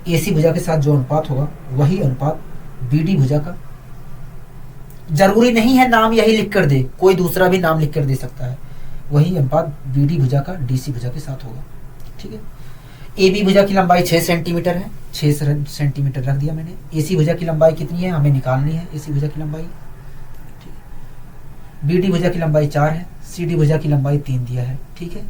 AC भुजा के साथ जो अनुपात होगा वही अनुपात BD भुजा का, जरूरी नहीं है नाम यही लिख कर दे, कोई दूसरा भी नाम लिख कर दे सकता है, वही अनुपात BD भुजा का DC भुजा के साथ होगा, ठीक है। AB भुजा की लंबाई 6 सेंटीमीटर है, 6 सेंटीमीटर रख दिया मैंने। AC भुजा की लंबाई कितनी है हमें निकालनी है, AC भुजा की लंबाई, ठीक है। BD भुजा की लंबाई 4 है, CD भुजा की लंबाई 3 दिया है, ठीक है।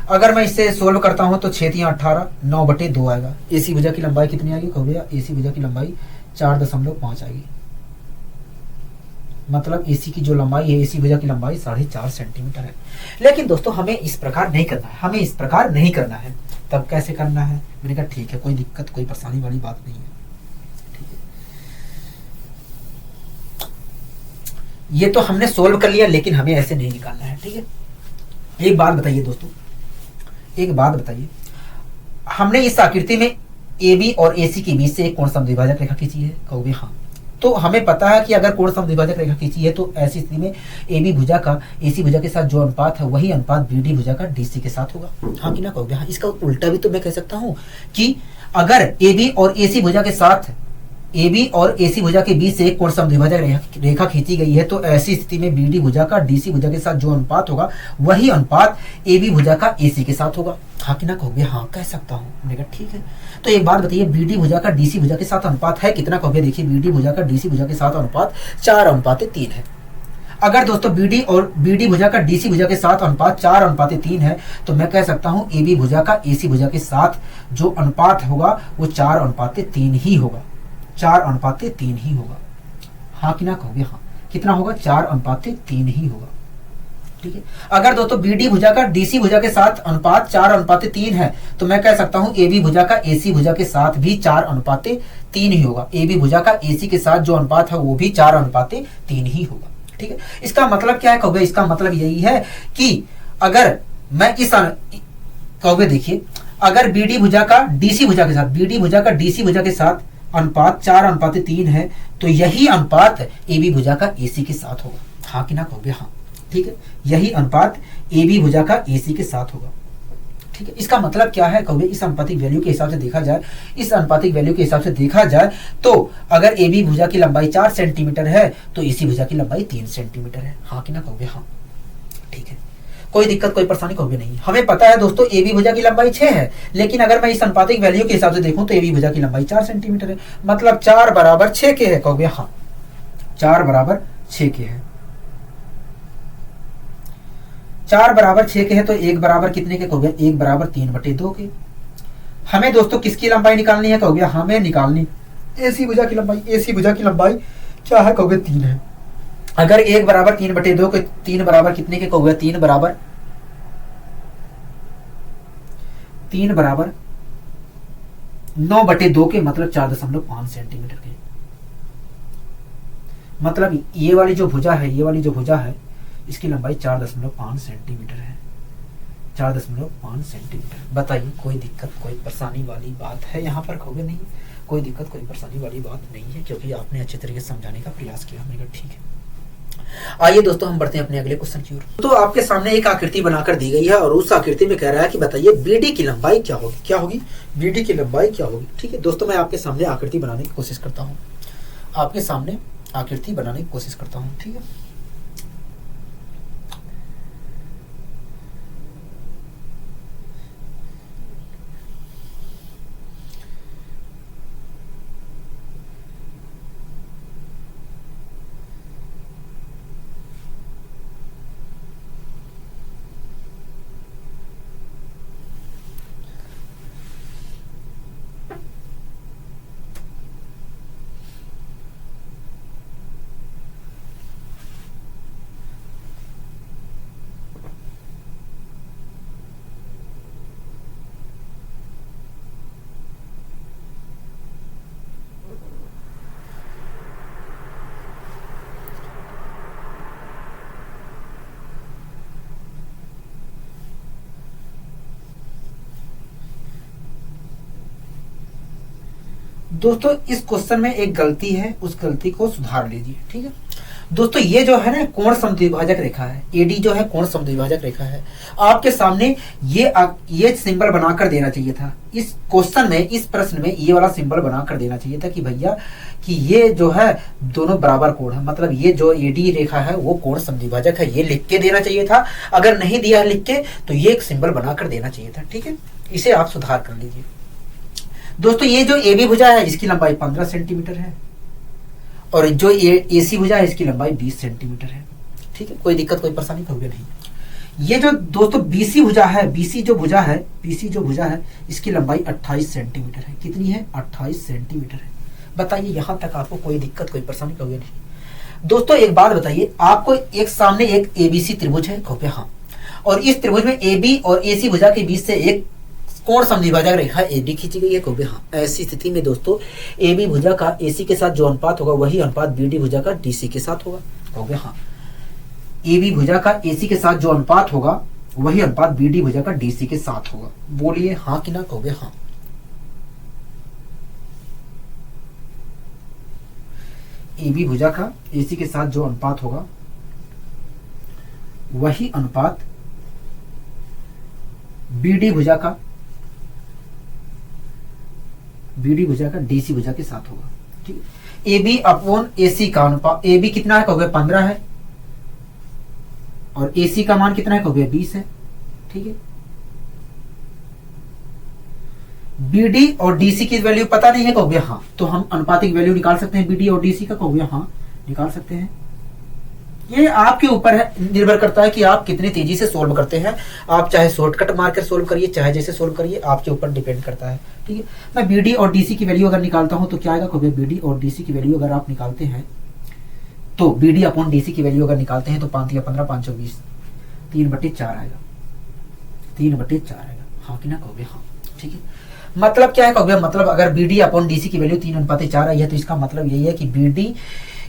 अगर मैं इसे सोल्व करता हूं तो 6 3 18 9/2 आएगा। AC भुजा की लंबाई कितनी आएगी कहोगे? AC भुजा की लंबाई 4.5 आएगी, मतलब AC की जो लंबाई है, AC भुजा की लंबाई 4.5 सेंटीमीटर है। लेकिन दोस्तों हमें इस प्रकार नहीं करना है, हमें इस प्रकार नहीं करना है। तब कैसे करना है? मैंने कहा ठीक है, कोई दिक्कत कोई परेशानी वाली बात नहीं है, ठीक है। ये तो हमने सोल्व कर लिया, लेकिन हमें ऐसे नहीं निकालना है, ठीक है। एक बात बताइए दोस्तों, एक बात बताइए, हमने इस आकृति में AB और AC के बीच से एक कोण समद्विभाजक रेखा खींची है कहोगे? हाँ। तो हमें पता है कि अगर कोण समद्विभाजक रेखा खींची है तो ऐसी स्थिति में AB भुजा का AC भुजा के साथ जो अनुपात है वही अनुपात BD भुजा का DC के साथ होगा, हाँ कि ना कहोगे? हाँ। इसका उल्टा भी तो मैं कह सकता हूँ कि अगर AB और AC भुजा के साथ AB और AC भुजा के बीच से एक कोण समद्विभाजक रेखा खींची गई है तो ऐसी स्थिति में BD भुजा का DC भुजा के साथ जो अनुपात होगा वही अनुपात AB भुजा का AC के साथ होगा, हाँ कि ना कहोगे? हाँ, कह सकता हूँ। मैंने कहा ठीक है। तो एक बात बताइए, BD भुजा का DC भुजा के साथ अनुपात है कितना कहोगे? देखिए BD भुजा का DC भुजा के साथ अनुपात 4:3 है। अगर दोस्तों BD भुजा का DC भुजा के साथ अनुपात 4:3 है तो मैं कह सकता हूँ AB भुजा का AC भुजा के साथ जो अनुपात होगा वो 4:3 ही होगा, 4:3 ही होगा, हाँ कि ना कहोगे? हाँ। कितना होगा? 4:3 ही होगा, ठीक है। अगर दोस्तों BD भुजा का DC भुजा के साथ अनुपात 4:3 है तो मैं कह सकता हूं AB भुजा का AC भुजा के साथ भी 4:3 ही होगा। AB भुजा का AC के साथ जो अनुपात है वो भी 4:3 ही होगा, ठीक है। इसका मतलब क्या है कहोगे? इसका मतलब यही है कि अगर मैं इस कहोगे, देखिए अगर BD भुजा का DC भुजा के साथ BD भुजा का DC भुजा के साथ अनुपात 4:3 है तो यही अनुपात AB भुजा का AC के साथ होगा, हाँ कि ना कहोगे? हाँ, ठीक है। यही अनुपात AB भुजा का AC के साथ होगा, ठीक है। इसका मतलब क्या है कहोगे? इस अनुपातिक वैल्यू के हिसाब से देखा जाए, इस अनुपातिक वैल्यू के हिसाब से देखा जाए तो अगर AB भुजा की लंबाई 4 सेंटीमीटर है तो AC भुजा की लंबाई 3 सेंटीमीटर है, हाँ कि ना कहोगे? हाँ, ठीक है। कोई दिक्कत कोई परेशानी कहोगे? नहीं। हमें पता है दोस्तों AB भुजा की लंबाई 6 है, लेकिन अगर मैं इस अनुपातिक वैल्यू के हिसाब से देखूं तो AB भुजा की लंबाई 4 सेंटीमीटर है, मतलब 4 = 6 के है कहोगे? हाँ, 4 बराबर 6 के है। 4 बराबर 6 के है तो 1 बराबर कितने के हो गया? 1 बराबर 3/2 के। हमें दोस्तों किसकी लंबाई निकालनी है? कहोगे हमें निकालनी एसी भुजा की लंबाई। एसी भुजा की लंबाई क्या है? कहोगे 3 है। अगर 1 बराबर 3/2 के 3 बराबर कितने के कहोगे? 3 बराबर 9/2 के, मतलब 4.5 सेंटीमीटर के। मतलब ये वाली जो भुजा है, ये वाली जो भुजा है, इसकी लंबाई 4.5 सेंटीमीटर है। 4.5 सेंटीमीटर। बताइए कोई दिक्कत कोई परेशानी वाली बात है यहाँ पर? कहोगे नहीं, कोई दिक्कत कोई परेशानी वाली बात नहीं है, क्योंकि आपने अच्छे तरीके से समझाने का प्रयास किया। हमने कहा ठीक है। आइए दोस्तों हम बढ़ते हैं अपने अगले क्वेश्चन की ओर। तो आपके सामने एक आकृति बनाकर दी गई है और उस आकृति में कह रहा है कि बताइए बीडी की लंबाई क्या होगी? क्या होगी? बीडी की लंबाई क्या होगी? ठीक है दोस्तों, मैं आपके सामने आकृति बनाने की कोशिश करता हूँ। आपके सामने आकृति बनाने की कोशिश करता हूँ। ठीक है, दोस्तों इस क्वेश्चन में एक गलती है, उस गलती को सुधार लीजिए। ठीक है दोस्तों, ये जो है ना कोण समद्विभाजक रेखा है, एडी जो है कोण समद्विभाजक रेखा है। आपके सामने ये सिंबल बनाकर देना चाहिए था। इस क्वेश्चन में, इस प्रश्न में ये वाला सिंबल बनाकर देना चाहिए था कि भैया कि ये जो है दोनों बराबर कोण है, मतलब ये जो एडी रेखा है वो कोण समद्विभाजक है, ये लिख के देना चाहिए था। अगर नहीं दिया है लिख के तो ये एक सिंबल बनाकर देना चाहिए था। ठीक है, इसे आप सुधार कर लीजिए। दोस्तों ये जो एबी भुजा है इसकी लंबाई 15 सेंटीमीटर है और जो एसी भुजा है इसकी लंबाई 20 सेंटीमीटर है। ठीक है, कोई दिक्कत कोई परेशानी कहोगे नहीं। ये जो दोस्तों बीसी भुजा है, बीसी जो भुजा है इसकी लंबाई 28 सेंटीमीटर है। कितनी है? 28 सेंटीमीटर है। बताइए यहां तक आपको कोई दिक्कत कोई परेशानी कहोगे नहीं। दोस्तों एक बात बताइए, आपको एक सामने एक एबीसी त्रिभुज है, कहोगे हाँ, और इस त्रिभुज में एबी और एसी भुजा के बीच से एक कोण समद्विभाजक रेखा एडी खींची गई है, कहोगे हाँ। ऐसी स्थिति में दोस्तों एबी भुजा का एसी के साथ जो अनुपात होगा वही अनुपात बीडी भुजा का डीसी के साथ होगा, कहोगे हाँ। एबी भुजा का एसी के साथ जो अनुपात होगा वही अनुपात बीडी भुजा का डीसी के साथ होगा। बोलिए हाँ कि ना, कहोगे हाँ। एबी भुजा का एसी के साथ जो अनुपात होगा वही अनुपात बीडी भुजा का डीसी भुजा के साथ होगा। ठीक है, एबी अपॉन एसी का अनुपात, एबी कितना है कहोगे? 15 है और एसी का मान कितना है कहोगे? 20 है। ठीक है, बीडी और डीसी की वैल्यू पता नहीं है कहोगे हाँ, तो हम अनुपातिक वैल्यू निकाल सकते हैं बीडी और डीसी का, कहोगे हाँ निकाल सकते हैं। ये आपके ऊपर है, निर्भर करता है कि आप कितनी तेजी से सोल्व करते हैं। आप चाहे शॉर्टकट मारकर सोल्व करिए, चाहे जैसे सोल्व करिए, आपके ऊपर डिपेंड करता है। ठीक है, मैं बीडी और डीसी की वैल्यू अगर निकालता हूं तो क्या आएगा कहोगे? बीडी और डीसी की वैल्यू अगर आप निकालते हैं तो बीडी अपॉन डीसी की वैल्यू अगर निकालते हैं तो 5 या 15 5 20 3/4 आएगा। 3/4 आएगा, हाँ कि ना, कहोगे हाँ। ठीक है, मतलब क्या है कहोगे? मतलब अगर बीडी अपॉन डीसी की वैल्यू 3:4 आई है तो इसका मतलब यही है कि बीडी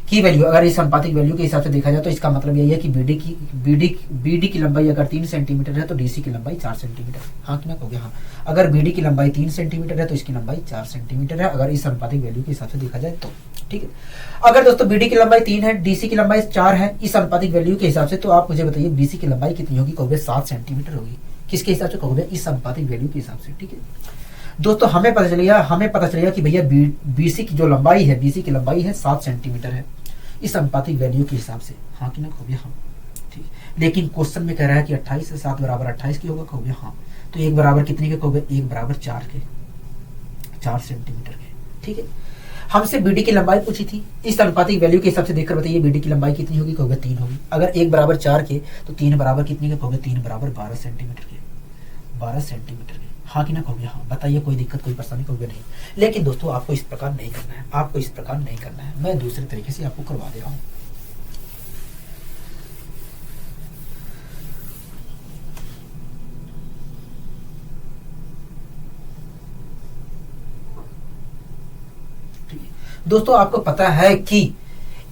की वैल्यू अगर इस अनुपातिक वैल्यू के हिसाब से देखा जाए तो इसका मतलब यही है कि बीडी की लंबाई अगर 3 सेंटीमीटर है तो डीसी की लंबाई 4 सेंटीमीटर। हाँ कि ना, कहोगे हाँ। अगर बीडी की लंबाई 3 सेंटीमीटर है तो इसकी लंबाई 4 सेंटीमीटर है, अगर इस अनुपातिक वैल्यू के हिसाब से देखा जाए तो। ठीक है, अगर दोस्तों बीडी की लंबाई 3 है, डीसी की लंबाई 4 है इस अनुपातिक वैल्यू के हिसाब से, तो आप मुझे बताइए बीसी की लंबाई कितनी होगी? कहोगे 7 सेंटीमीटर होगी। किसके हिसाब से कहोगे? इस अनुपातिक वैल्यू के हिसाब से। ठीक है दोस्तों, हमें पता चलेगा कि भैया बीसी की जो लंबाई है, बीसी की लंबाई है 7 सेंटीमीटर है इस अनुपातिक वैल्यू के हिसाब से। हाँ कि ना, कहोगे हाँ। ठीक, लेकिन क्वेश्चन में कह रहा है कि 28 से 7 बराबर 28 की होगा, कहोगे हाँ। तो 1 बराबर कितने के कहोगे? 1 बराबर 4 के, 4 सेंटीमीटर के। ठीक है, हमसे बीडी की लंबाई पूछी थी, इस अनुपातिक वैल्यू के हिसाब से देखकर बताइए बीडी की लंबाई कितनी होगी, कहोगे 3 होगी। अगर 1 बराबर 4 के तो 3 बराबर कितने के, कहोगे 3 बराबर 12 सेंटीमीटर के, 12 सेंटीमीटर के, हाँ कि ना कहोगे हाँ। बताइए कोई दिक्कत कोई परेशानी, कहोगे नहीं। लेकिन दोस्तों आपको इस प्रकार नहीं करना है, आपको इस प्रकार नहीं करना है, मैं दूसरे तरीके से आपको करवा दे रहा हूँ। दोस्तों आपको पता है कि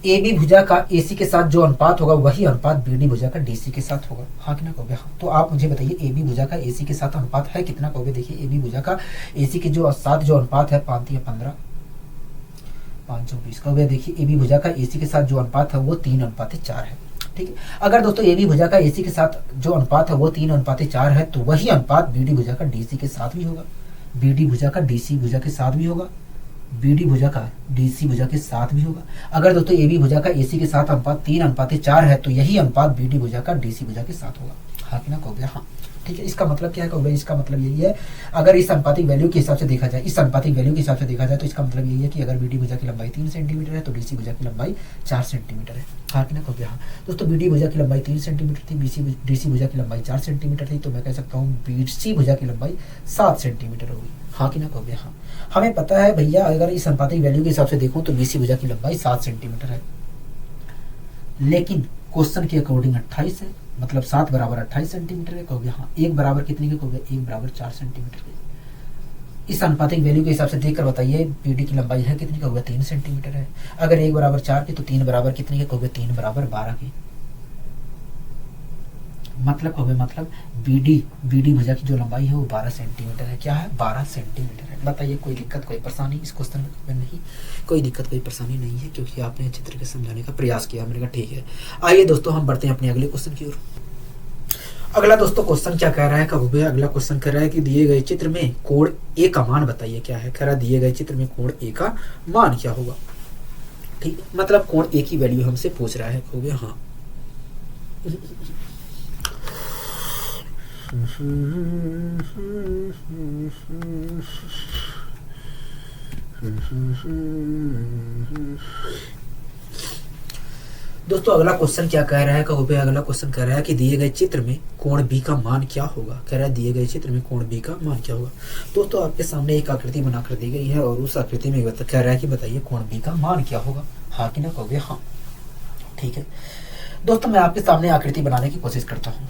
ए बी भुजा का एसी के साथ जो अनुपात होगा वही अनुपात बीडी भुजा का डीसी के साथ होगा, हाँ कि ना कहोगे हाँ। तो आप मुझे बताइए ए बी भुजा का एसी के साथ अनुपात है कितना, कहोगे देखिए ए बी भुजा का एसी के जो साथ जो अनुपात है 5 या 15, 5 20, कहोगे देखिए ए बी भुजा का एसी के साथ जो अनुपात है वो 3:4 है, ठीक है। अगर दोस्तों ए बी भुजा का एसी के साथ जो अनुपात है वो 3:4 है तो वही अनुपात बीडी भुजा का डीसी के साथ भी होगा, बीडी भुजा का डीसी भुजा के साथ भी होगा, बीडी भुजा का डीसी भुजा के साथ भी होगा। अगर दोस्तों ए बी भुजा का एसी के साथ अनुपात 3:4 है तो यही अनुपात बीडी भुजा का डीसी भुजा के साथ होगा, हाँ कि ना कहोगे हाँ, ठीक है। इसका मतलब क्या है कहोगे, इसका मतलब यही है अगर इस अनुपातिक वैल्यू के हिसाब से देखा जाए, इस अनुपातिक वैल्यू के हिसाब से देखा जाए तो इसका मतलब यही है कि अगर बीडी भुजा की लंबाई 3 सेंटीमीटर है तो डीसी भुजा की लंबाई 4 सेंटीमीटर है, हाँ कि ना कहोगे हाँ। दोस्तों बीडी भुजा की लंबाई 3 सेंटीमीटर थी, डीसी भुजा की लंबाई 4 सेंटीमीटर थी, तो मैं कह सकता हूँ बीसी भुजा की लंबाई 7 सेंटीमीटर होगी, हाँ कि ना कहोगे हाँ। हमें पता है भैया अगर इस अनुपातिक वैल्यू के हिसाब से देखूं तो बीसी भुजा की लंबाई 7 सेंटीमीटर है, लेकिन क्वेश्चन के अकॉर्डिंग 28 है, मतलब 7 बराबर 28 सेंटीमीटर है, कहोगे हाँ। 1 बराबर कितने के, कहोगे 1 बराबर 4 सेंटीमीटर के। इस अनुपातिक वैल्यू के हिसाब से देखकर बताइए बीडी की लंबाई है कितनी, कहोगे 3 सेंटीमीटर है। अगर 1 बराबर 4 के तो 3 बराबर कितने के, कहोगे 3 बराबर 12 के। मतलब कहोगे मतलब बीडी भुजा की जो लंबाई है वो 12 सेंटीमीटर है, क्या है 12 सेंटीमीटर है। बताइए कोई दिक्कत कोई परेशानी इस क्वेश्चन में, नहीं कोई दिक्कत कोई परेशानी नहीं है क्योंकि आपने अच्छे तरीके से समझाने का प्रयास किया, मैंने कहा ठीक है। आइए दोस्तों हम बढ़ते हैं अपने अगले क्वेश्चन की ओर। अगला दोस्तों क्वेश्चन क्या कह रहा है, कहोगे अगला क्वेश्चन कह रहा है कि दिए गए चित्र में कोण ए का मान बताइए क्या है, कह रहा है दिए गए चित्र में कोण ए का मान क्या होगा, ठीक है। मतलब कोण ए की वैल्यू हमसे पूछ रहा है, कहोगे हाँ। दोस्तों अगला क्वेश्चन क्या कह रहा है, कहोगे अगला क्वेश्चन कह रहा है कि दिए गए चित्र में कोण बी का मान क्या होगा, कह रहा है दिए गए चित्र में कोण बी का मान क्या होगा। दोस्तों आपके सामने एक आकृति बनाकर दी गई है और उस आकृति में कह रहा है कि बताइए कोण बी का मान क्या होगा, हाँ कि ना कहोगे हाँ, ठीक है। दोस्तों मैं आपके सामने आकृति बनाने की कोशिश करता हूँ।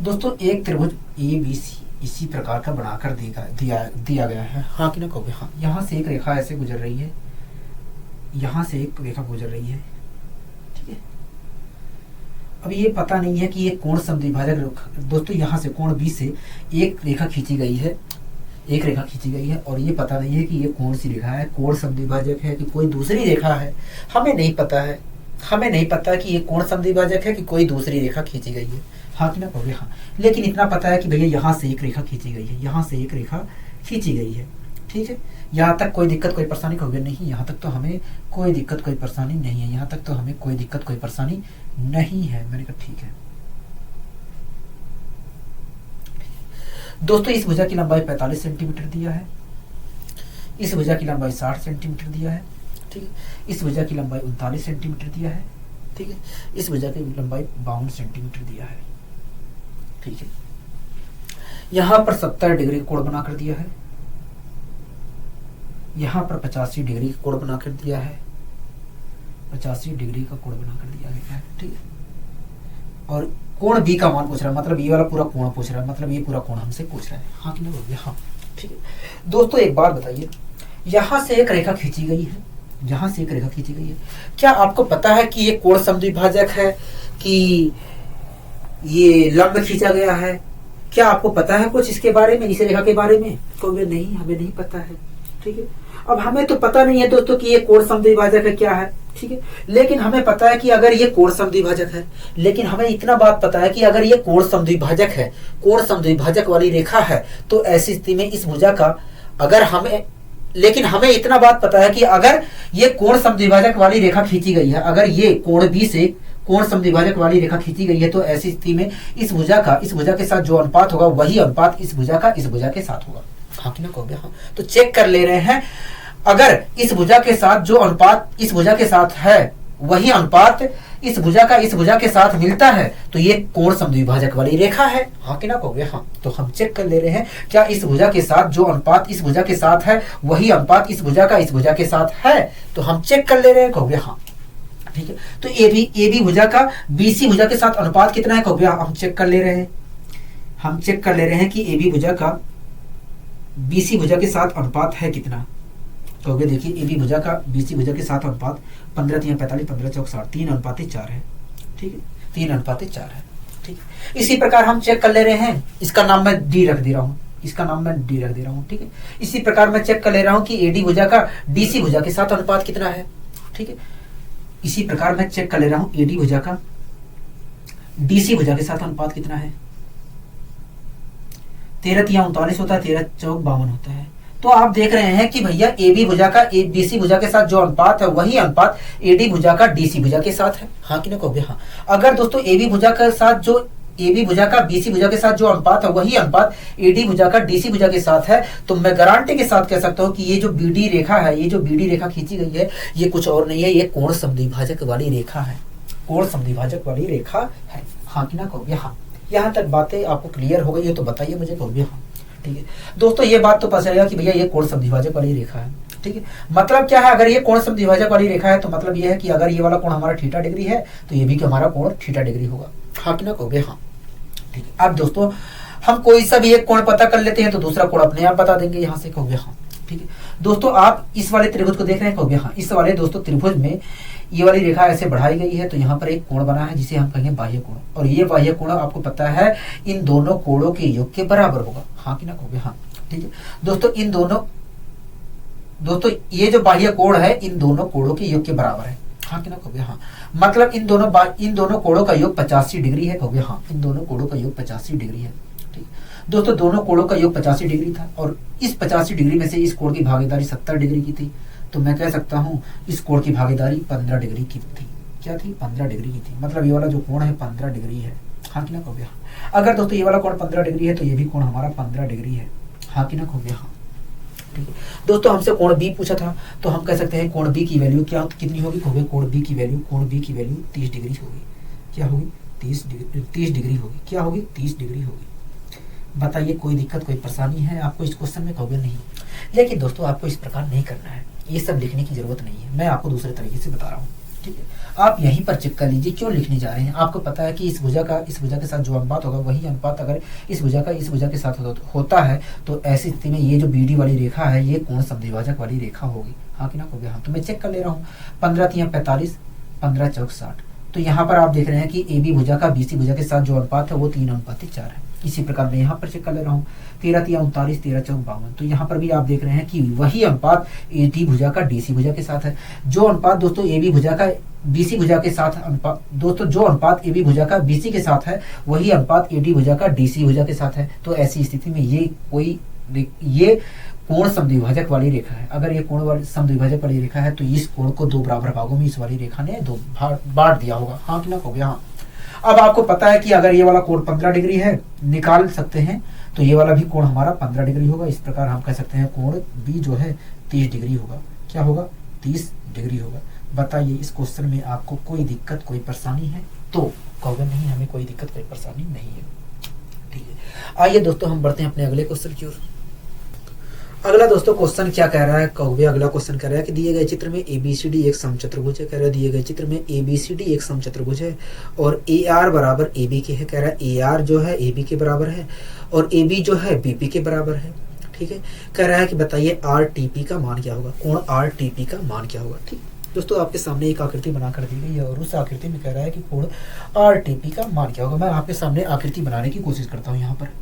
दोस्तों एक त्रिभुज ए बी सी इसी प्रकार का बनाकर दिया गया है, हाँ कि ना कहोगे हाँ। यहाँ से एक रेखा ऐसे गुजर रही है, यहाँ से एक रेखा गुजर रही है, ठीक है। अब ये पता नहीं है कि ये कोण समद्विभाजक, दोस्तों यहाँ से कोण बी से एक रेखा खींची गई है, एक रेखा खींची गई है और ये पता नहीं है कि ये कौन सी रेखा है, कोण समद्विभाजक है कि कोई दूसरी रेखा है, हमें नहीं पता है। हमें नहीं पता कि ये कोण समद्विभाजक है कि कोई दूसरी रेखा खींची गई है, हाँ कि ना कहोगे हाँ। लेकिन इतना पता है कि भैया यहाँ से एक रेखा खींची गई है, यहाँ से एक रेखा खींची गई है, ठीक है। यहाँ तक कोई दिक्कत कोई परेशानी, कहोगे नहीं यहाँ तक तो हमें कोई दिक्कत कोई परेशानी नहीं है, यहाँ तक तो हमें कोई दिक्कत कोई परेशानी नहीं है, मैंने कहा ठीक है। दोस्तों इस भुजा की लंबाई 45 सेंटीमीटर दिया है, इस भुजा की लंबाई 60 सेंटीमीटर दिया है, ठीक है। इस भुजा की लंबाई 39 सेंटीमीटर दिया है, ठीक है। इस भुजा की लंबाई 52 सेंटीमीटर दिया है, ठीक है। यहाँ पर 70 डिग्री कोण बनाकर दिया है, यहाँ पर 85 डिग्री का कोण बना कर दिया है, 85 डिग्री का कोण बना कर दिया गया है, ठीक है। और कोण बी का मान पूछ रहा है, मतलब ये वाला पूरा कोण पूछ रहा है, मतलब ये पूरा कोण हमसे पूछ रहा है, हाँ कि नहीं बोल गया, हाँ ठीक है। दोस्तों एक बात बताइए, यहाँ से एक रेखा खींची गई है, यहाँ से एक रेखा खींची गई है, क्या आपको पता है कि ये कोण समद्विभाजक है कि ये लंब खींचा गया है? क्या आपको पता है कुछ इसके बारे में, इस रेखा के बारे में? कोई नहीं, हमें नहीं पता है, ठीक है। अब हमें तो पता नहीं है दोस्तों कि ये कोण समद्विभाजक है क्या है, ठीक है, लेकिन हमें पता है कि अगर ये कोण समद्विभाजक है, लेकिन हमें इतना बात पता है कि अगर ये कोण समद्विभाजक है, कोण समद्विभाजक वाली रेखा है, तो ऐसी स्थिति में इस भुजा का अगर हमें, लेकिन हमें इतना बात पता है कि अगर ये कोण समद्विभाजक वाली रेखा खींची गई है, अगर ये कोण बी से कोण समद्विभाजक वाली रेखा खींची गई है, तो ऐसी स्थिति में इस भुजा के साथ जो अनुपात होगा वही अनुपात इस भुजा का इस भुजा के साथ होगा, हाँ कि ना कहोगे? हाँ। तो चेक कर ले रहे हैं, अगर इस भुजा के साथ जो अनुपात इस भुजा के साथ है वही अनुपात इस भुजा के साथ मिलता है, तो ये कोण समद्विभाजक वाली रेखा है, हाँ कि ना कहोगे? हाँ। तो हम चेक कर ले रहे हैं, क्या इस भुजा के साथ जो अनुपात इस भुजा के साथ है वही अनुपात इस भुजा के साथ है? तो हम चेक कर ले रहे हैं, कहोगे हाँ, ठीक है। तो ए बी भुजा का बीसी भुजा के साथ अनुपात कितना है, कहोगे? हम चेक कर ले रहे हैं, हम चेक कर ले रहे हैं कि ए बी भुजा का बीसी भुजा के साथ अनुपात है कितना, कहोगे देखिए ए बी भुजा का बीसी भुजा के साथ अनुपात 15 3 45 15 चौक 60, 3:4 है, ठीक है, 3:4 है, ठीक है। इसी प्रकार हम चेक कर ले रहे हैं, इसका नाम मैं डी रख दे रहा हूँ, इसका नाम मैं डी रख दे रहा हूँ, ठीक है। इसी प्रकार मैं चेक कर ले रहा हूँ कि एडी भुजा का डीसी भुजा के साथ अनुपात कितना है, ठीक है। इसी प्रकार मैं चेक कर ले रहा हूँ एडी भुजा का डीसी भुजा के साथ अनुपात कितना है, 13 3 39 होता है, 13 चौक 52 होता है। तो आप देख रहे हैं कि भैया ए बी भुजा का बीसी भुजा के साथ जो अनुपात है वही अनुपात एडी भुजा का डीसी भुजा के साथ है, हाँ कि ना कहोगे? हाँ। अगर दोस्तों ए बी भुजा के साथ जो ए बी भुजा का बीसी भुजा के साथ जो अनुपात है वही अनुपात एडी भुजा का डीसी भुजा के साथ है, तो मैं गारंटी के साथ कह सकता हूँ कि ये जो बीडी रेखा है, ये जो बीडी रेखा खींची गई है, ये कुछ और नहीं है, ये कोण समद्विभाजक वाली रेखा है, कोण समद्विभाजक वाली रेखा है, हाँ कि ना कहोगे? हाँ। यहाँ तक बातें आपको क्लियर हो गई है तो बताइए मुझे, कहोगे हाँ, ठीक है। दोस्तों ये बात तो पता चलेगा कि भैया ये कोण समद्विभाजक वाली रेखा है, ठीक है। मतलब क्या है, अगर ये कोण समद्विभाजक वाली रेखा है तो मतलब ये है कि अगर ये वाला कोण हमारा थीटा डिग्री है तो ये भी हमारा कोण थीटा डिग्री होगा, हाँ कि ना कहोगे? हाँ, ठीक है। अब दोस्तों हम कोई सा भी एक कोण पता कर लेते हैं तो दूसरा कोण अपने आप बता देंगे, यहाँ से कहोगे हाँ, ठीक है। दोस्तों आप इस वाले त्रिभुज को देख रहे हैं, कहोगे हाँ। इस वाले दोस्तों त्रिभुज में ये वाली रेखा ऐसे बढ़ाई गई है, तो यहाँ पर एक कोण बना है जिसे हम कहेंगे बाह्य कोण, और ये बाह्य कोण आपको पता है इन दोनों कोणों के योग के बराबर होगा, हाँ कि ना कहोगे? हाँ, ठीक है। दोस्तों ये जो बाह्य कोण है इन दोनों कोणों के योग के बराबर है, हाँ कि ना कहोगे? हाँ। मतलब इन दोनों कोणों का योग 85 डिग्री है, कहोगे हाँ। इन दोनों कोणों का योग 85 डिग्री है, ठीक। दोस्तों दोनों कोणों का योग 85 डिग्री था, और इस 85 डिग्री में से इस कोण की भागीदारी 70 डिग्री की थी, तो मैं कह सकता हूँ इस कोण की भागीदारी 15 डिग्री की थी। क्या थी? 15 डिग्री की थी। मतलब ये वाला जो कोण है 15 डिग्री है, हाँ कि ना कहोगे? हाँ। अगर दोस्तों ये वाला कोण 15 डिग्री है तो ये भी कोण हमारा 15 डिग्री है, हाँ कि ना कहोगे? हाँ, ठीक है। दोस्तों हमसे कोण बी पूछा था, तो हम कह सकते हैं कोण बी की वैल्यू क्या कितनी होगी, कहोगे? कोण बी की वैल्यू 30 डिग्री होगी। क्या होगी? 30 डिग्री होगी। क्या होगी? 30 डिग्री होगी। बताइए कोई दिक्कत, कोई परेशानी है आपको इस क्वेश्चन में, कहोगे नहीं। लेकिन दोस्तों आपको इस प्रकार नहीं करना है, ये सब लिखने की जरूरत नहीं है, मैं आपको दूसरे तरीके से बता रहा हूँ, ठीक है। आप यहीं पर चेक कर लीजिए क्यों लिखने जा रहे हैं। आपको पता है कि इस भुजा के साथ जो अनुपात होगा वही अनुपात अगर इस भुजा के साथ होता है, तो ऐसी स्थिति में ये जो बीडी वाली रेखा है ये कोण समद्विभाजक वाली रेखा होगी, हाँ कि ना कहोगे? हाँ। तो मैं चेक कर ले रहा हूँ, 15 3 45 15 चौक 60। तो यहाँ पर आप देख रहे हैं कि ए बी भुजा का बीसी भुजा के साथ जो अनुपात है वो 3:4 है। इसी प्रकार मैं यहाँ पर चेक कर ले रहा हूँ, 13 3 39 13 चौक 52। तो यहाँ पर भी आप देख रहे हैं कि वही अनुपात ए डी भुजा का डीसी भुजा के साथ है। जो अनुपात दोस्तों ए बी भुजा का बीसी भुजा के साथ अनुपात, दोस्तों जो अनुपात ए बी भुजा का बीसी के साथ है वही अनुपात ए डी भुजा का डीसी भुजा के साथ है। तो ऐसी स्थिति में ये कोण समद्विभाजक वाली रेखा है। अगर ये कोण समद्विभाजक वाली रेखा है तो इस कोण को 2 बराबर भागों में इस वाली रेखा ने 2 बांट दिया होगा, हाँ कि ना कहोगे? हाँ। अब आपको पता है कि अगर ये वाला कोण 15 डिग्री है, निकाल सकते हैं, तो ये वाला भी कोण हमारा 15 डिग्री होगा। इस प्रकार हम कह सकते हैं कोण बी जो है 30 डिग्री होगा। क्या होगा? 30 डिग्री होगा। बताइए इस क्वेश्चन में आपको कोई दिक्कत, कोई परेशानी है? तो कहोगे नहीं, हमें कोई दिक्कत, कोई परेशानी नहीं है, ठीक है। आइए दोस्तों हम बढ़ते हैं अपने अगले क्वेश्चन की ओर। अगला दोस्तों क्वेश्चन क्या कह रहा है, कहोगे अगला क्वेश्चन कह रहा है कि दिए गए चित्र में एबीसीडी एक समचतुर्भुज है। कह रहा है दिए गए चित्र में एबीसीडी एक समचतुर्भुज है और ए आर बराबर ए बी के है। कह रहा है ए आर जो है ए बी के बराबर है और ए बी जो है बी पी के बराबर है। ठीक है, कह रहा है कि बताइए आर टी पी का मान क्या होगा, कोण आर टी पी का मान क्या होगा। ठीक दोस्तों, आपके सामने एक आकृति बना कर दी गई है और उस आकृति में कह रहा है कि कोण आर टी पी का मान क्या होगा। मैं आपके सामने आकृति बनाने की कोशिश करता हूँ यहाँ पर।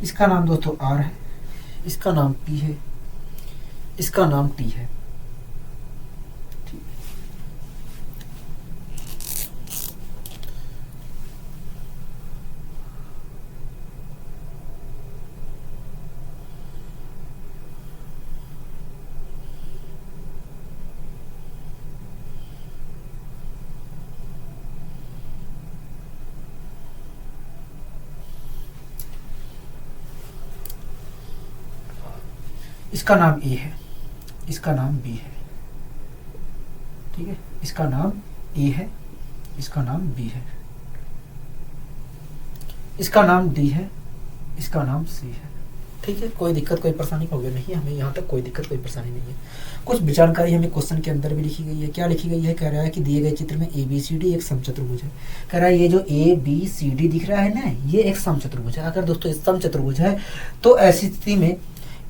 इसका नाम दोस्तों आर है, इसका नाम पी है, इसका नाम टी है। इसका नाम ए है, इसका नाम बी है। ठीक है, इसका नाम ए है, इसका नाम बी है, इसका नाम डी है, इसका नाम सी है। ठीक है, कोई दिक्कत कोई परेशानी होगी नहीं, हमें यहाँ तक कोई दिक्कत कोई परेशानी नहीं है। कुछ जानकारी हमें क्वेश्चन के अंदर भी लिखी गई है। क्या लिखी गई है, कह रहा है कि दिए गए चित्र में ए बी सी डी एक समचतुर्भुज है। कह रहा है ये जो ए बी सी डी दिख रहा है ना, ये एक समचतुर्भुज है। अगर दोस्तों इस समचतुर्भुज है तो ऐसी स्थिति में,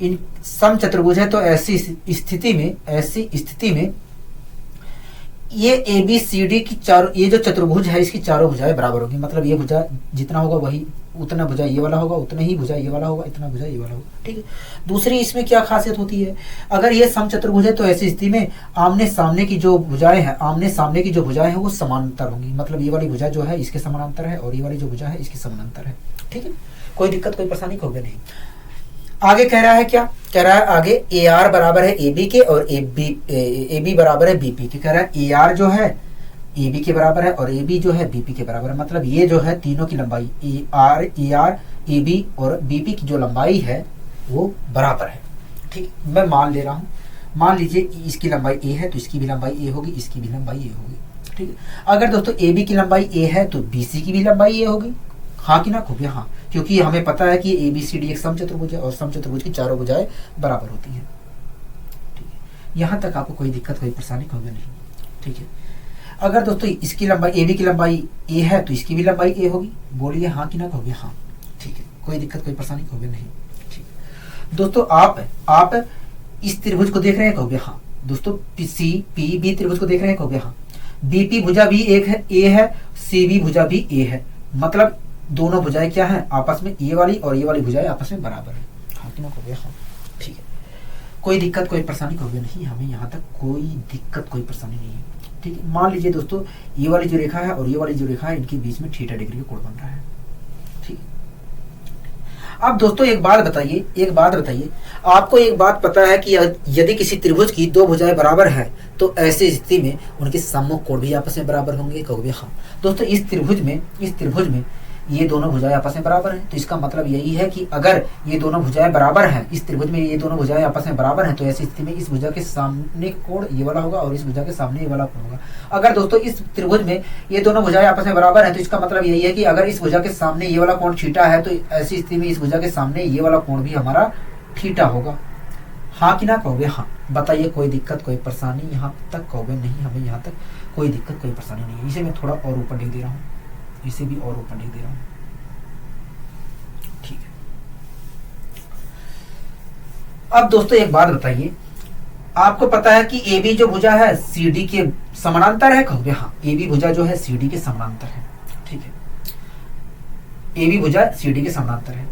इन समचतुर्भुज है तो ऐसी स्थिति में ये ए बी सी डी की चारों, ये जो चतुर्भुज है इसकी चारों भुजाएं बराबर होगी। मतलब ये भुजा जितना होगा वही उतना भुजा ये वाला होगा, उतना ही भुजा ये वाला होगा, इतना भुजा ये वाला होगा। ठीक है, दूसरी इसमें क्या खासियत होती है, अगर ये समचतुर्भुज है तो ऐसी स्थिति में आमने सामने की जो भुजाएं हैं वो समानांतर होंगी। मतलब ये वाली भुजा जो है इसके समानांतर है और ये वाली जो भुजा है इसके समानांतर है। ठीक है, कोई दिक्कत कोई परेशानी होगी नहीं। आगे कह रहा है क्या, कह रहा है आगे ए आर बराबर है ए बी के और ए बी बराबर है बी पी के। कह रहा है ए आर जो है ए बी के बराबर है और ए बी जो है बी पी के बराबर है। मतलब ये जो है तीनों की लंबाई ए आर ए बी और बी पी की जो लंबाई है वो बराबर है। ठीक, मैं मान ले रहा हूँ, मान लीजिए इसकी लंबाई ए है तो इसकी भी लंबाई ए होगी, इसकी भी लंबाई ए होगी। ठीक है, अगर दोस्तों ए बी की लंबाई ए है तो बी सी की भी लंबाई ए होगी। हाँ कि ना खूबिया, हाँ, क्योंकि हमें पता है कि ए बी सी डी एक समचतुर्भुज है और समचतुर्भुज की चारों भुजाएं बराबर होती हैं। ठीक है, यहाँ तक आपको कोई दिक्कत कोई परेशानी होगी नहीं। ठीक है, अगर दोस्तों इसकी लंबाई ए बी की लंबाई ए है तो इसकी भी लंबाई ए होगी। बोलिए हाँ कि ना कहोगे हाँ। ठीक है, कोई दिक्कत कोई परेशानी होगी नहीं। ठीक है दोस्तों, आप इस त्रिभुज को देख रहे हैं, कहोगे हाँ। दोस्तों सी पी बी त्रिभुज को देख रहे हैं, कहोगे हाँ। बी पी भुजा भी एक है, ए है, सी बी भुजा भी ए है। मतलब दोनों भुजाएं क्या है आपस में, ये वाली और ये वाली भुजाएं आपस में बराबर है। हाँ कि ना कहोगे हाँ। ठीक है, कोई दिक्कत कोई परेशानी होगी नहीं, हमें यहाँ तक कोई दिक्कत कोई परेशानी नहीं है। ठीक है, मान लीजिए दोस्तों ये वाली जो रेखा है और ये वाली जो रेखा है इनके बीच में थीटा डिग्री का कोण बन रहा है। ठीक, अब दोस्तों एक बात बताइए, आपको एक बात पता है कि यदि किसी त्रिभुज की दो भुजाएं बराबर है तो ऐसी स्थिति में उनके सम्मुख कोण भी आपस में बराबर होंगे, कहोगे हाँ। दोस्तों इस त्रिभुज में ये दोनों भुजाएं आपस में बराबर हैं, तो इसका मतलब यही है कि अगर ये दोनों भुजाएं बराबर हैं, इस त्रिभुज में ये दोनों भुजाएं आपस में बराबर हैं, तो ऐसी स्थिति में इस भुजा के सामने कोण ये वाला होगा और इस भुजा के सामने ये वाला कोण होगा। अगर दोस्तों इस त्रिभुज में ये दोनों भुजाएं आपस में बराबर हैं, तो इसका मतलब यही है कि अगर इस भुजा के सामने ये वाला कोण थीटा है तो ऐसी स्थिति में इस भुजा के सामने ये वाला कोण भी हमारा थीटा होगा। हाँ कि ना कहोगे हाँ। बताइए कोई दिक्कत कोई परेशानी यहाँ तक कहोगे नहीं, हमें यहाँ तक कोई दिक्कत कोई परेशानी नहीं है। इसे मैं थोड़ा और ऊपर लिख दे रहा हूँ, इसे भी और ऊपर लिख दे रहा हूँ। ठीक है, अब दोस्तों एक बात बताइए, आपको पता है कि ए बी जो भुजा है सी डी के समानांतर है, कहोगे हाँ। ए बी भुजा जो है सी डी के समानांतर है। ठीक है, ए बी भुजा सी डी के समानांतर है,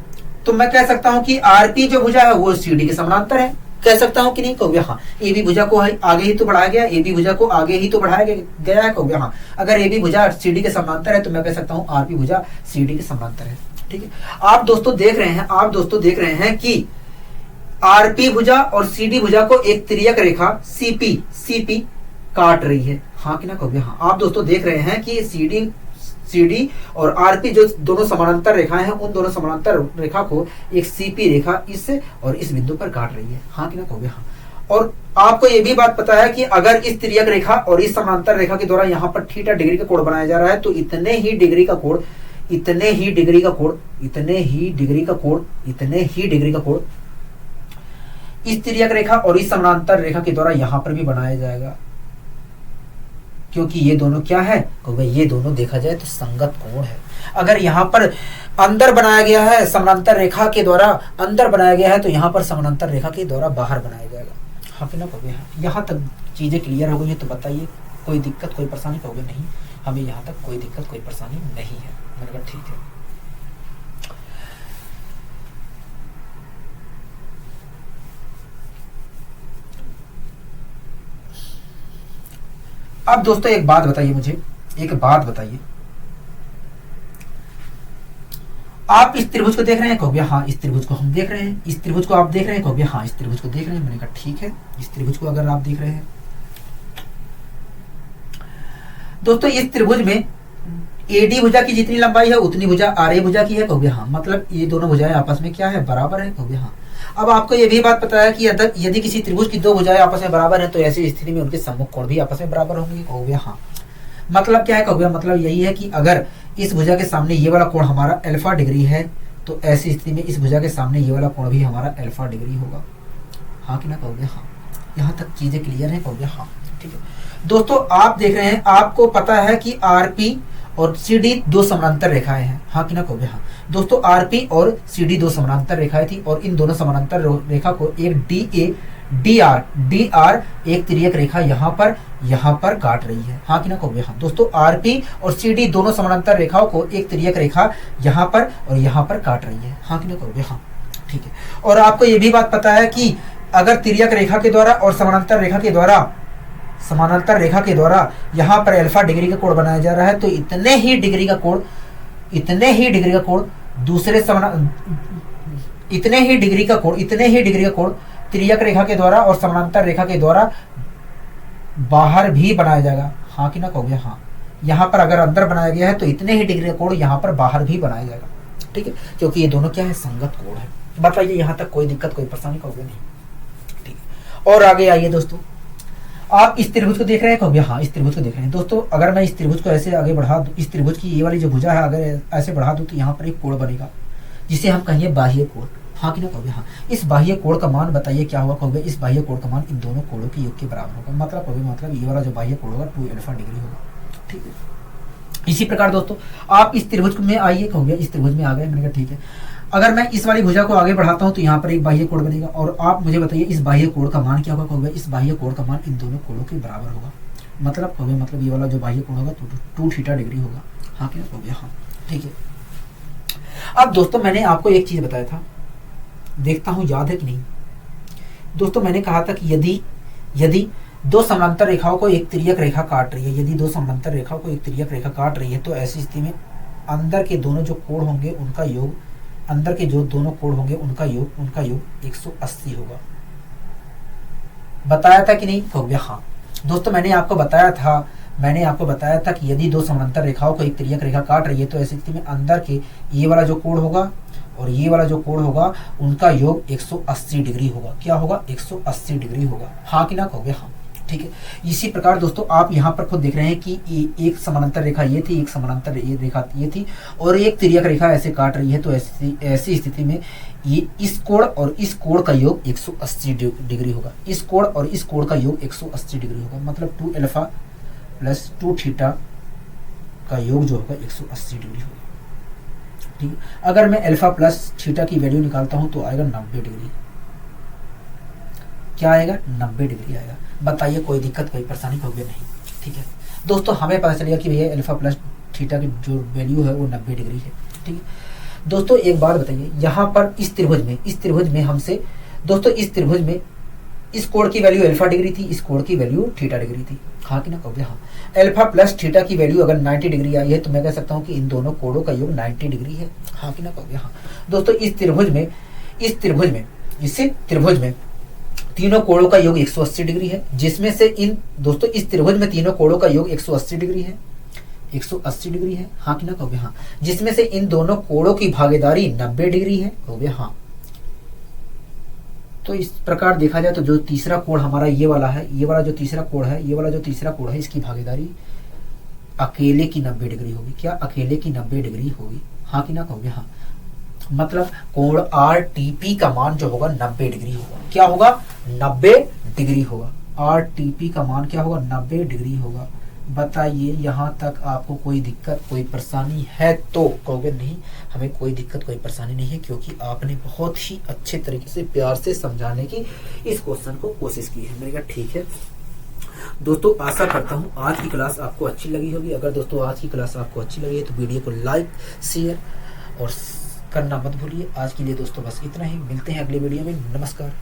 तो मैं कह सकता हूं कि आर पी जो भुजा है वो सी डी के समानांतर है। कह सकता हूं कि नहीं, कहोगे हाँ। ए बी भुजा को आगे ही तो बढ़ाया गया, ए बी भुजा को आगे ही तो बढ़ाया गया है, कहोगे हाँ। अगर ए बी भुजा सी डी के समांतर है तो मैं कह सकता हूं आर पी भुजा सी डी के समांतर है। ठीक है, आप दोस्तों देख रहे हैं कि आरपी भुजा और सीडी भुजा को एक तिर्यक रेखा सीपी काट रही है, हाँ कि ना, कहोगे हाँ। आप दोस्तों देख रहे हैं कि सीडी और आरपी जो दोनों समानांतर रेखाएं हैं, उन दोनों समानांतर रेखा को एक सीपी रेखा इस और इस बिंदु पर काट रही है, हाँ कि ना, कहोगे हाँ। और आपको यह भी बात पता है कि अगर इस तिर्यक रेखा और इस समानांतर रेखा के द्वारा यहाँ पर थीटा डिग्री का कोण बनाया जा रहा है, तो इतने ही डिग्री का कोण इस तिर्यक रेखा और इस समानांतर रेखा के द्वारा यहां पर भी बनाया जाएगा, क्योंकि ये दोनों क्या है, क्योंकि ये दोनों देखा जाए तो संगत कोण है। अगर यहाँ पर अंदर बनाया गया है समानांतर रेखा के द्वारा, अंदर बनाया गया है, तो यहाँ पर समानांतर रेखा के द्वारा बाहर बनाया जाएगा, हाँ कि ना, कहोगे हाँ। यहाँ तक चीजें क्लियर हो गई है तो बताइए, कोई दिक्कत कोई परेशानी, कहोगे नहीं, हमें यहाँ तक कोई दिक्कत कोई परेशानी नहीं है। मैंने कहा ठीक है। अब दोस्तों एक बात बताइए मुझे, आप इस त्रिभुज को देख रहे हैं, कहोगे हाँ इस त्रिभुज को हम देख रहे हैं। इस त्रिभुज को आप देख रहे हैं, कहोगे हाँ इस त्रिभुज को देख रहे हैं। मैंने कहा ठीक है, इस त्रिभुज को अगर आप देख रहे हैं दोस्तों, इस त्रिभुज में एडी भुजा की जितनी लंबाई है उतनी भुजा आर ए भुजा की है, कहोगे हाँ। मतलब ये दोनों भुजाएं आपस में क्या है, बराबर है, कहोगे हाँ। अब आपको ये भी बात पता है कि यदि किसी त्रिभुज की दो भुजाएं आपस में बराबर है तो ऐसी स्थिति में उनके सम्मुख कोण भी आपस में बराबर होंगे, कहोगे हाँ। मतलब क्या है, कहोगे मतलब यही है कि अगर इस भुजा के सामने ये वाला कोण हमारा अल्फा डिग्री है, तो ऐसी स्थिति में इस भुजा के सामने ये वाला कोण भी हमारा अल्फा डिग्री होगा, हाँ कि ना, कहोगे हाँ। यहाँ तक चीजें क्लियर है, कहोगे हाँ। ठीक है दोस्तों, आप देख रहे हैं, आपको पता है कि आरपी और सीडी दो समानांतर रेखाएं हैं, हाँ कि ना, कहोगे हाँ। दोस्तों आरपी और सीडी दो समानांतर रेखाएं थी और इन दोनों समानांतर रेखा को एक डी आर एक तिर्यक रेखा यहाँ पर काट रही है, हाँ कि ना, कहोगे हाँ। दोस्तों आरपी और सीडी दोनों समानांतर रेखाओं को एक तिर्यक रेखा यहाँ पर और यहाँ पर काट रही है, हाँ कि ना, कहोगे हाँ। ठीक है, और आपको ये भी बात पता है कि अगर तिर्यक रेखा के द्वारा और समानांतर रेखा के द्वारा यहाँ पर अल्फा डिग्री का कोण बनाया जा रहा है, तो इतने ही डिग्री का कोण तिर्यक रेखा के द्वारा और समानांतर रेखा के द्वारा बाहर भी बनाया जाएगा, हाँ कि ना, कहोगे हाँ। यहाँ पर अगर अंदर बनाया गया है तो इतने ही डिग्री का कोण यहाँ पर बाहर भी बनाया जाएगा, ठीक है, क्योंकि ये दोनों क्या है, संगत कोण है। बताइए यहाँ तक कोई दिक्कत कोई परेशानी, कहोगे नहीं, ठीक है। और आगे आइए दोस्तों, आप इस त्रिभुज को देख रहे हैं, कहोगे हाँ इस त्रिभुज को देख रहे हैं। दोस्तों अगर मैं इस त्रिभुज को ऐसे आगे बढ़ा दूं, इस त्रिभुज की ये वाली जो भुजा है अगर ऐसे बढ़ा दूं तो यहाँ पर एक कोण बनेगा जिसे हम कहेंगे बाह्य कोण, हाँ कि ना, कहोगे हाँ। इस बाह्य कोण का मान बताइए क्या होगा, कहोगे इस बाह्य कोण का मान इन दोनों कोणों के योग के बराबर होगा। मतलब ये वाला जो बाह्य कोण होगा 2 अल्फा डिग्री होगा, ठीक है। इसी प्रकार दोस्तों आप इस त्रिभुज में आइए, कहोगे इस त्रिभुज में आ गए। मैंने कहा ठीक है, अगर मैं इस वाली भुजा को आगे बढ़ाता हूं तो यहाँ पर एक बाह्य कोण बनेगा और आप मुझे बताइए इस बाह्य कोण का मान क्या होगा, कहोगे इस बाह्य कोण का मान इन दोनों कोणों के बराबर होगा। मतलब ये वाला जो बाह्य कोण होगा 2 थीटा डिग्री होगा, हाँ क्या, कहोगे हाँ, ठीक है। अब दोस्तों मैंने आपको एक चीज बताया था, देखता हूं याद है कि नहीं। दोस्तों मैंने कहा था कि यदि दो समानांतर रेखाओं को एक तिर्यक रेखा काट रही है, तो ऐसी स्थिति में अंदर के दोनों जो कोण होंगे उनका योग 180 होगा। बताया था कि नहीं, कहोगे हाँ। दोस्तों मैंने आपको बताया था कि यदि दो समानांतर रेखाओं को एक तिर्यक रेखा काट रही है तो ऐसी स्थिति में अंदर के ये वाला जो कोण होगा और ये वाला जो कोण होगा उनका योग 180 डिग्री होगा। क्या होगा, 180 डिग्री होगा, हाँ कि ना, कहोगे हाँ, ठीक है। इसी प्रकार दोस्तों आप यहाँ पर खुद देख रहे हैं कि एक समानांतर रेखा ये थी, एक समानांतर रेखा ये थी और एक तिर्यक रेखा ऐसे काट रही है, तो ऐसी स्थिति में ये इस कोण और इस कोण का योग 180 डिग्री होगा। इस कोण और इस कोण का योग 180 डिग्री होगा, मतलब 2 अल्फा प्लस 2 थीटा का योग जो होगा 180 डिग्री होगा, ठीक है। अगर मैं अल्फा प्लस थीटा की वैल्यू निकालता हूं तो आएगा 90 डिग्री। क्या आएगा, 90 डिग्री आएगा। बताइए कोई दिक्कत कोई परेशानी, कहोगे नहीं, ठीक है। दोस्तों हमें पता चलेगा कि भैया अल्फा प्लस थीटा की जो वैल्यू है वो 90 डिग्री है, ठीक है। दोस्तों एक बात बताइए, यहाँ पर इस त्रिभुज में हमसे दोस्तों इस त्रिभुज में इस कोण की वैल्यू अल्फा डिग्री थी, इस कोण की वैल्यू थीटा डिग्री थी। हाँ कि ना कहोगे हाँ। अल्फा प्लस थीटा की वैल्यू अगर 90 डिग्री आई है तो मैं कह सकता हूँ कि इन दोनों कोणों का योग 90 डिग्री है। हाँ कि ना कहोगे हाँ। दोस्तों इस त्रिभुज में इस त्रिभुज में तीनों कोणों का योग 180 डिग्री है, जिसमें से इन दोस्तों इस त्रिभुज में तीनों कोणों का योग 180 डिग्री है, 180 डिग्री है। हाँ कि ना कहोगे हाँ। जिसमें से इन दोनों कोणों की भागीदारी 90 डिग्री है, कहोगे हाँ। तो इस प्रकार देखा जाए तो जो तीसरा कोण हमारा ये वाला है, ये वाला जो तीसरा कोण है, इसकी भागीदारी अकेले की 90 डिग्री होगी। क्या अकेले की 90 डिग्री होगी? हाँ कि ना कहोगे हाँ। मतलब कोण RTP का मान जो होगा 90 डिग्री होगा। क्या होगा? 90 डिग्री होगा। RTP का मान क्या होगा? 90 डिग्री होगा। बताइए यहाँ तक आपको कोई दिक्कत, कोई परेशानी है? तो कहोगे नहीं, हमें कोई दिक्कत, कोई परेशानी नहीं है, क्योंकि आपने बहुत ही अच्छे तरीके से प्यार से समझाने की इस क्वेश्चन को कोशिश की है। मैंने कहा ठीक है दोस्तों, आशा करता हूँ आज की क्लास आपको अच्छी लगी होगी। अगर दोस्तों आज की क्लास आपको अच्छी लगी है तो वीडियो को लाइक, शेयर और करना मत भूलिए। आज के लिए दोस्तों बस इतना ही। मिलते हैं अगले वीडियो में। नमस्कार।